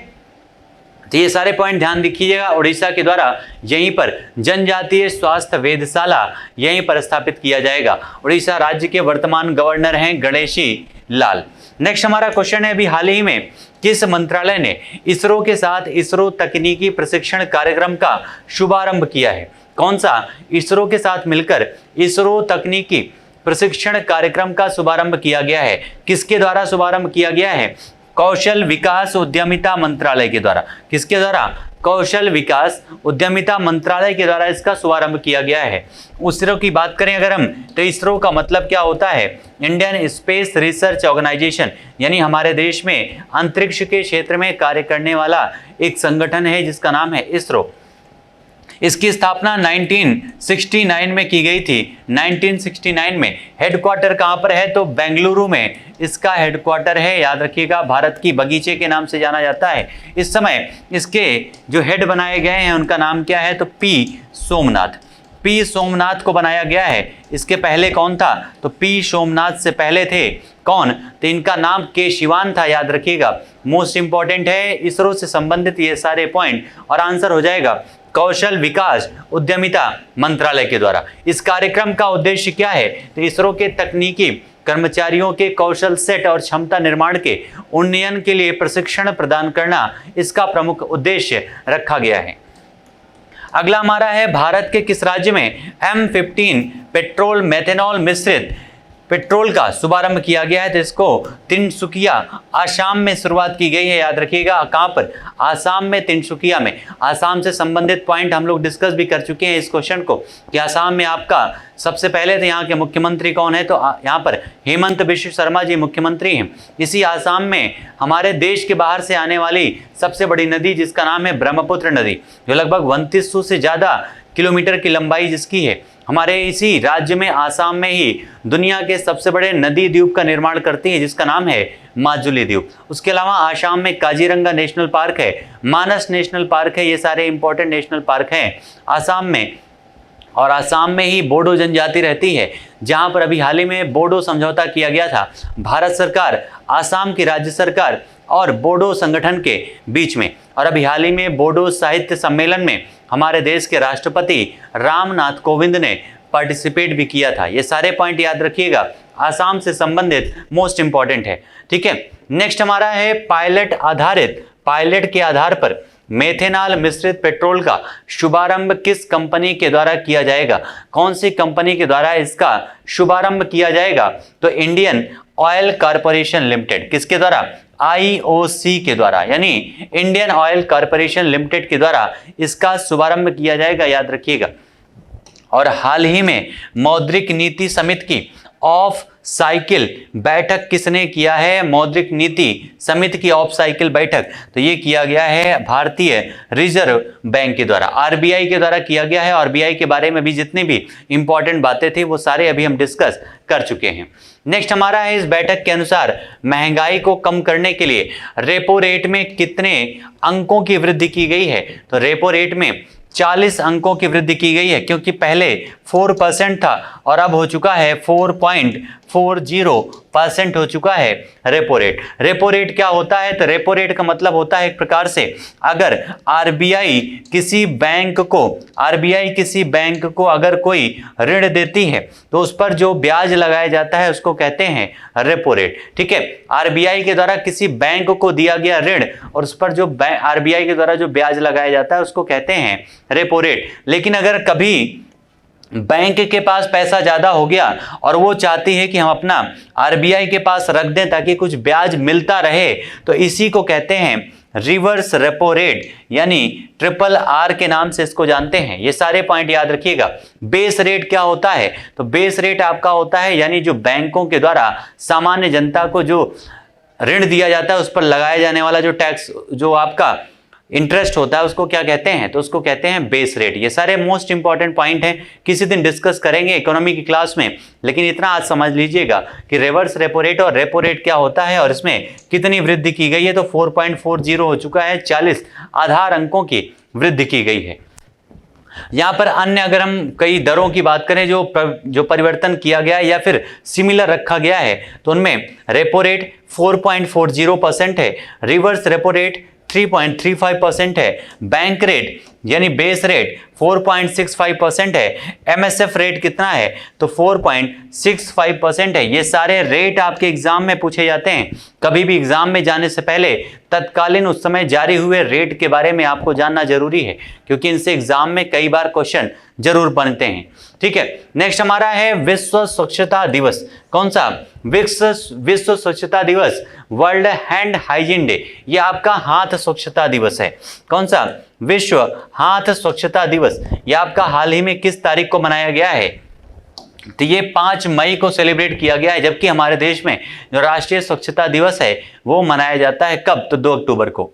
तो ये सारे पॉइंट ध्यान रखिएगा। ओडिशा के द्वारा यहीं पर जनजातीय स्वास्थ्य वेधशाला यहीं पर स्थापित किया जाएगा। ओडिशा राज्य के वर्तमान गवर्नर हैं गणेशी लाल। नेक्स्ट हमारा क्वेश्चन है, अभी हाल ही में किस मंत्रालय ने इसरो के साथ इसरो तकनीकी प्रशिक्षण कार्यक्रम का शुभारंभ किया है? कौन सा? इसरो के साथ मिलकर इसरो तकनीकी प्रशिक्षण कार्यक्रम का शुभारंभ किया गया है। किसके द्वारा शुभारंभ किया गया है? कौशल विकास उद्यमिता मंत्रालय के द्वारा। किसके द्वारा? कौशल विकास उद्यमिता मंत्रालय के द्वारा इसका शुभारंभ किया गया है। इसरो की बात करें अगर हम, तो इसरो का मतलब क्या होता है? इंडियन स्पेस रिसर्च ऑर्गेनाइजेशन, यानी हमारे देश में अंतरिक्ष के क्षेत्र में कार्य करने वाला एक संगठन है जिसका नाम है इसरो। इसकी स्थापना 1969 में की गई थी। 1969 में। हेडक्वार्टर कहां पर है? तो बेंगलुरु में इसका हेडक्वार्टर है। याद रखिएगा, भारत की बगीचे के नाम से जाना जाता है। इस समय इसके जो हेड बनाए गए हैं उनका नाम क्या है? तो पी सोमनाथ। पी सोमनाथ को बनाया गया है। इसके पहले कौन था? तो पी सोमनाथ से पहले थे कौन? तो इनका नाम के शिवान था। याद रखिएगा, मोस्ट इंपॉर्टेंट है इसरो से संबंधित ये सारे पॉइंट, और आंसर हो जाएगा कौशल विकास उद्यमिता मंत्रालय के द्वारा। इस कार्यक्रम का उद्देश्य क्या है? तो इसरो के तकनीकी कर्मचारियों के कौशल सेट और क्षमता निर्माण के उन्नयन के लिए प्रशिक्षण प्रदान करना इसका प्रमुख उद्देश्य रखा गया है। अगला हमारा है, भारत के किस राज्य में M15 पेट्रोल मेथेनॉल मिश्रित पेट्रोल का शुभारंभ किया गया है? तो इसको तिनसुकिया आसाम में शुरुआत की गई है। याद रखिएगा, कहां पर? आसाम में, तिनसुकिया में। आसाम से संबंधित पॉइंट हम लोग डिस्कस भी कर चुके हैं इस क्वेश्चन को, कि आसाम में आपका सबसे पहले तो यहाँ के मुख्यमंत्री कौन है? तो यहाँ पर हेमंत बिश्व शर्मा जी मुख्यमंत्री हैं। इसी आसाम में हमारे देश के बाहर से आने वाली सबसे बड़ी नदी जिसका नाम है ब्रह्मपुत्र नदी, जो लगभग 2900 से ज़्यादा किलोमीटर की लंबाई जिसकी है, हमारे इसी राज्य में आसाम में ही दुनिया के सबसे बड़े नदी द्वीप का निर्माण करती है जिसका नाम है माजुली द्वीप। उसके अलावा आसाम में काजीरंगा नेशनल पार्क है, मानस नेशनल पार्क है, ये सारे इंपॉर्टेंट नेशनल पार्क हैं आसाम में। और आसाम में ही बोडो जनजाति रहती है, जहां पर अभी हाल ही में बोडो समझौता किया गया था भारत सरकार, आसाम की राज्य सरकार और बोडो संगठन के बीच में। और अभी हाल ही में बोडो साहित्य सम्मेलन में हमारे देश के राष्ट्रपति रामनाथ कोविंद ने पार्टिसिपेट भी किया था। ये सारे पॉइंट याद रखिएगा, आसाम से संबंधित मोस्ट इंपॉर्टेंट है। ठीक है, नेक्स्ट हमारा है पायलट के आधार पर मेथेनॉल मिश्रित पेट्रोल का शुभारंभ किस कंपनी के द्वारा किया जाएगा? कौन सी कंपनी के द्वारा इसका शुभारंभ किया जाएगा? तो इंडियन ऑयल कॉर्पोरेशन लिमिटेड। किसके द्वारा? IOC के द्वारा, यानी इंडियन ऑयल कॉर्पोरेशन लिमिटेड के द्वारा इसका शुभारंभ किया जाएगा। याद रखिएगा। और हाल ही में मौद्रिक नीति समिति की ऑफ साइकिल बैठक किसने किया है? मौद्रिक नीति समिति की ऑफ साइकिल बैठक, तो ये किया गया है भारतीय रिजर्व बैंक के द्वारा, RBI के द्वारा किया गया है। RBI के बारे में भी जितनी भी इंपॉर्टेंट बातें थी वो सारे अभी हम डिस्कस कर चुके हैं। नेक्स्ट हमारा है, इस बैठक के अनुसार महंगाई को कम करने के लिए रेपो रेट में कितने अंकों की वृद्धि की गई है? तो रेपो रेट में 40 अंकों की वृद्धि की गई है, क्योंकि पहले 4% था और अब हो चुका है 4.40% हो चुका है रेपो रेट। रेपो रेट क्या होता है? तो रेपो रेट का मतलब होता है एक प्रकार से, अगर RBI किसी बैंक को अगर कोई ऋण देती है तो उस पर जो ब्याज लगाया जाता है उसको कहते हैं रेपो रेट। ठीक है, RBI के द्वारा किसी बैंक को दिया गया ऋण और उस पर जो RBI के द्वारा जो ब्याज लगाया जाता है उसको कहते हैं रेपो रेट। लेकिन अगर कभी बैंक के पास पैसा ज्यादा हो गया और वो चाहती है कि हम अपना RBI के पास रख दें ताकि कुछ ब्याज मिलता रहे, तो इसी को कहते हैं रिवर्स रेपो रेट, यानी RRR के नाम से इसको जानते हैं। ये सारे पॉइंट याद रखिएगा। बेस रेट क्या होता है? तो बेस रेट आपका होता है, यानी जो बैंकों के द्वारा सामान्य जनता को जो ऋण दिया जाता है उस पर लगाया जाने वाला जो टैक्स, जो आपका इंटरेस्ट होता है, उसको क्या कहते हैं? तो उसको कहते हैं बेस रेट। ये सारे मोस्ट इंपॉर्टेंट पॉइंट हैं, किसी दिन डिस्कस करेंगे इकोनॉमी की क्लास में, लेकिन इतना आज समझ लीजिएगा कि रिवर्स रेपो रेट और रेपो रेट क्या होता है और इसमें कितनी वृद्धि की गई है। तो 4.40 हो चुका है, 40 आधार अंकों की वृद्धि की गई है। यहां पर अन्य अगर हम कई दरों की बात करें जो परिवर्तन किया गया है या फिर सिमिलर रखा गया है, तो उनमें रेपो रेट 4.40% है, रिवर्स रेपो रेट 3.35% है, बैंक रेट यानी बेस रेट 4.65% है। MSF रेट कितना है, तो 4.65% है। ये सारे रेट आपके एग्जाम में पूछे जाते हैं। कभी भी एग्जाम में जाने से पहले तत्कालीन उस समय जारी हुए रेट के बारे में आपको जानना जरूरी है, क्योंकि इनसे एग्जाम में कई बार क्वेश्चन जरूर बनते हैं। ठीक है, नेक्स्ट हमारा है विश्व स्वच्छता दिवस। कौन सा, विश्व स्वच्छता दिवस, वर्ल्ड हैंड हाइजीन डे। ये आपका हाथ स्वच्छता दिवस है। कौन सा, विश्व हाथ स्वच्छता दिवस। ये आपका हाल ही में किस तारीख को मनाया गया है, तो ये 5 मई को सेलिब्रेट किया गया है। जबकि हमारे देश में जो राष्ट्रीय स्वच्छता दिवस है वो मनाया जाता है कब, तो 2 अक्टूबर को।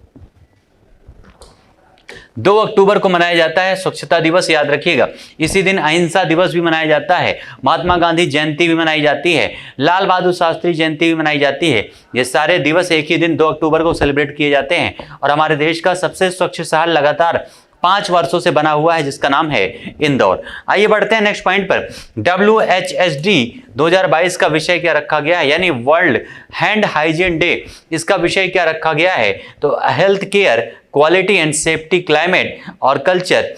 2 अक्टूबर को मनाया जाता है स्वच्छता दिवस, याद रखिएगा। इसी दिन अहिंसा दिवस भी मनाया जाता है, महात्मा गांधी जयंती भी मनाई जाती है, लाल बहादुर शास्त्री जयंती भी मनाई जाती है। ये सारे दिवस एक ही दिन 2 अक्टूबर को सेलिब्रेट किए जाते हैं। और हमारे देश का सबसे स्वच्छ शहर लगातार 5 वर्षों से बना हुआ है, जिसका नाम है इंदौर। आइए बढ़ते हैं नेक्स्ट पॉइंट पर। WHSD 2022 का विषय क्या रखा गया है, यानी वर्ल्ड हैंड हाइजीन डे, इसका विषय क्या रखा गया है, तो health care, quality and safety, climate और culture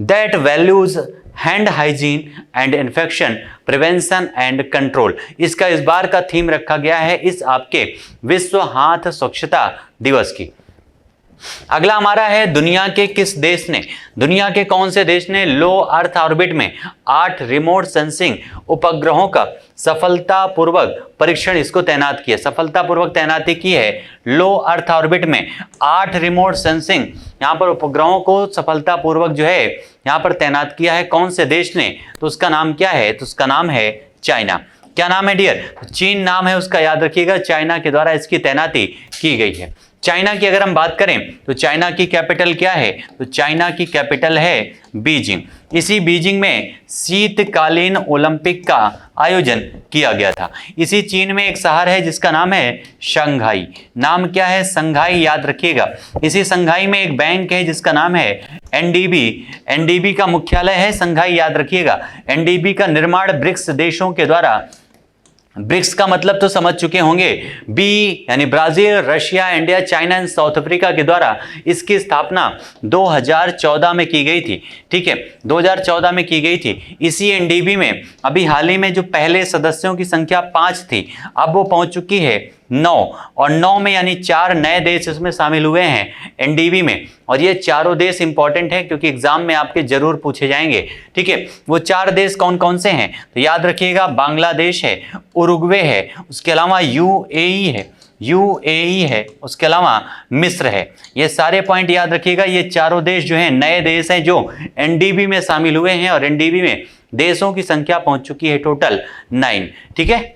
that values hand hygiene and infection prevention and control. इसका इस बार का थीम रखा गया है इस आपके विश्व हाथ स्वच्छता दिवस की। अगला हमारा है दुनिया के किस देश ने, दुनिया के कौन से देश ने लो अर्थ ऑर्बिट में 8 रिमोट सेंसिंग उपग्रहों का सफलतापूर्वक परीक्षण इसको तैनात किया, सफलतापूर्वक तैनाती की है। लो अर्थ ऑर्बिट में 8 रिमोट सेंसिंग यहां पर उपग्रहों को सफलतापूर्वक जो है यहां पर तैनात किया है। कौन से देश ने, तो उसका नाम क्या है, तो उसका नाम है चाइना। क्या नाम है डियर, चीन नाम है उसका, याद रखिएगा। चाइना के द्वारा इसकी तैनाती की गई है। चाइना की अगर हम बात करें तो चाइना की कैपिटल क्या है, तो चाइना की कैपिटल है बीजिंग। इसी बीजिंग में शीतकालीन ओलंपिक का आयोजन किया गया था। इसी चीन में एक शहर है जिसका नाम है शंघाई। नाम क्या है, शंघाई, याद रखिएगा। इसी शंघाई में एक बैंक है जिसका नाम है एनडीबी। एनडीबी का मुख्यालय है शंघाई, याद रखिएगा। एनडीबी का निर्माण ब्रिक्स देशों के द्वारा, ब्रिक्स का मतलब तो समझ चुके होंगे, बी यानी Brazil, Russia, India, China and south Africa के द्वारा इसकी स्थापना 2014 में की गई थी। ठीक है, 2014 में की गई थी। इसी एनडीबी में अभी हाल ही में जो पहले सदस्यों की संख्या 5 थी, अब वो पहुंच चुकी है 9, और 9 में यानी 4 नए देश इसमें शामिल हुए हैं एनडीबी में। और ये चारों देश इंपॉर्टेंट हैं क्योंकि एग्जाम में आपके जरूर पूछे जाएंगे। ठीक है, वो 4 देश कौन कौन से हैं, तो याद रखिएगा, बांग्लादेश है, उरुग्वे है, उसके अलावा यूएई है, उसके अलावा मिस्र है। ये सारे पॉइंट याद रखिएगा। ये चारों देश जो हैं नए देश हैं जो एनडीबी में शामिल हुए हैं, और एनडीबी में देशों की संख्या पहुंच चुकी है टोटल 9। ठीक है,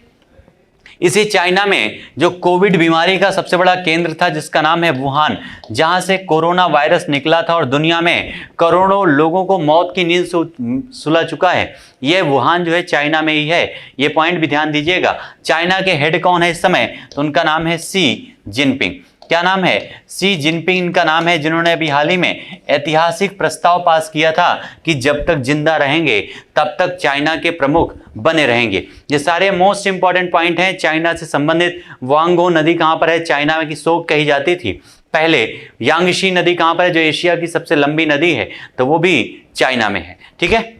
इसी चाइना में जो कोविड बीमारी का सबसे बड़ा केंद्र था जिसका नाम है वुहान, जहां से कोरोना वायरस निकला था और दुनिया में करोड़ों लोगों को मौत की नींद सुला चुका है, ये वुहान जो है चाइना में ही है। ये पॉइंट भी ध्यान दीजिएगा। चाइना के हेड कौन है इस समय, तो उनका नाम है शी जिनपिंग। क्या नाम है, शी जिनपिंग इनका नाम है, जिन्होंने अभी हाल ही में ऐतिहासिक प्रस्ताव पास किया था कि जब तक जिंदा रहेंगे तब तक चाइना के प्रमुख बने रहेंगे। ये सारे मोस्ट इंपॉर्टेंट पॉइंट हैं चाइना से संबंधित। वांगो नदी कहां पर है, चाइना में की शोक कही जाती थी पहले। यांगशी नदी कहां पर है, जो एशिया की सबसे लंबी नदी है, तो वो भी चाइना में है। ठीक है,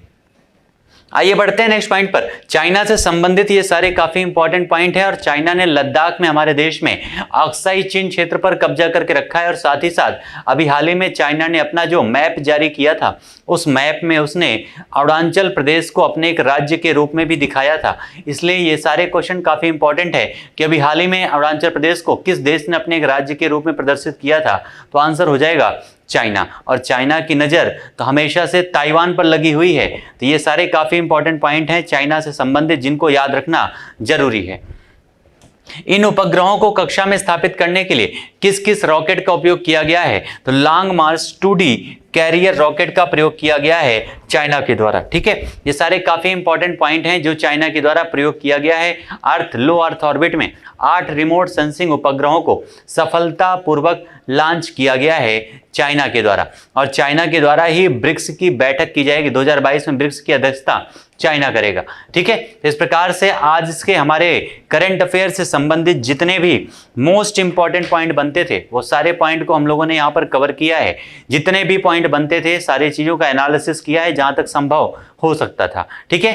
आइए बढ़ते हैं नेक्स्ट पॉइंट पर। चाइना से संबंधित ये सारे काफी इंपॉर्टेंट पॉइंट है। और चाइना ने लद्दाख में हमारे देश में अक्साई चीन क्षेत्र पर कब्जा करके रखा है। और साथ ही साथ अभी हाल ही में चाइना ने अपना जो मैप जारी किया था, उस मैप में उसने अरुणाचल प्रदेश को अपने एक राज्य के रूप में भी दिखाया था। इसलिए ये सारे क्वेश्चन काफी इंपॉर्टेंट है कि अभी हाल ही में अरुणाचल प्रदेश को किस देश ने अपने एक राज्य के रूप में प्रदर्शित किया था, तो आंसर हो जाएगा चाइना। और चाइना की नज़र तो हमेशा से ताइवान पर लगी हुई है। तो ये सारे काफ़ी इंपॉर्टेंट पॉइंट हैं चाइना से संबंधित, जिनको याद रखना जरूरी है। इन उपग्रहों को कक्षा में स्थापित करने के लिए किस किस रॉकेट का उपयोग किया गया है, तो लॉन्ग मार्च 2D कैरियर रॉकेट का प्रयोग किया गया है चाइना के द्वारा। ठीक है, ये सारे काफी इंपॉर्टेंट पॉइंट हैं जो चाइना के द्वारा प्रयोग किया गया है। लो अर्थ ऑर्बिट में 8 रिमोट सेंसिंग उपग्रहों को सफलतापूर्वक लॉन्च किया गया है चाइना के द्वारा। और चाइना के द्वारा ही ब्रिक्स की बैठक की जाएगी। 2022 में ब्रिक्स की अध्यक्षता चाइना करेगा। ठीक है, तो इस प्रकार से आज इसके हमारे करंट अफेयर से संबंधित जितने भी मोस्ट इंपॉर्टेंट पॉइंट बनते थे वो सारे पॉइंट को हम लोगों ने यहाँ पर कवर किया है। जितने भी पॉइंट पॉइंट बनते थे, सारी चीज़ों का एनालिसिस किया है जहां तक संभव हो सकता था। ठीक है,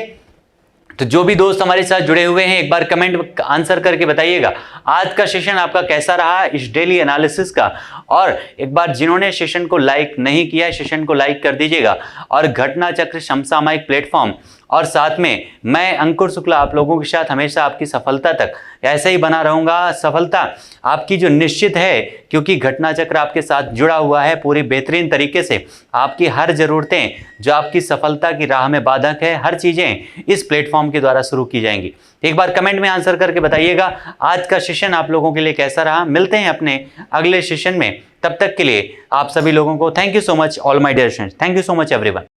तो जो भी दोस्त हमारे साथ जुड़े हुए हैं एक बार कमेंट आंसर करके बताइएगा आज का सेशन आपका कैसा रहा इस डेली एनालिसिस का। और एक बार जिन्होंने सेशन को लाइक नहीं किया है सेशन को लाइक कर दीजिएगा। और घटना चक्र समसामयिक प्लेटफॉर्म और साथ में मैं अंकुर शुक्ला आप लोगों के साथ हमेशा आपकी सफलता तक ऐसे ही बना रहूंगा। सफलता आपकी जो निश्चित है, क्योंकि घटना चक्र आपके साथ जुड़ा हुआ है पूरी बेहतरीन तरीके से। आपकी हर ज़रूरतें जो आपकी सफलता की राह में बाधक है, हर चीज़ें इस प्लेटफॉर्म के द्वारा शुरू की जाएंगी। एक बार कमेंट में आंसर करके बताइएगा आज का सेशन आप लोगों के लिए कैसा रहा। मिलते हैं अपने अगले सेशन में, तब तक के लिए आप सभी लोगों को thank you so much all my dear friends, thank you so much everyone.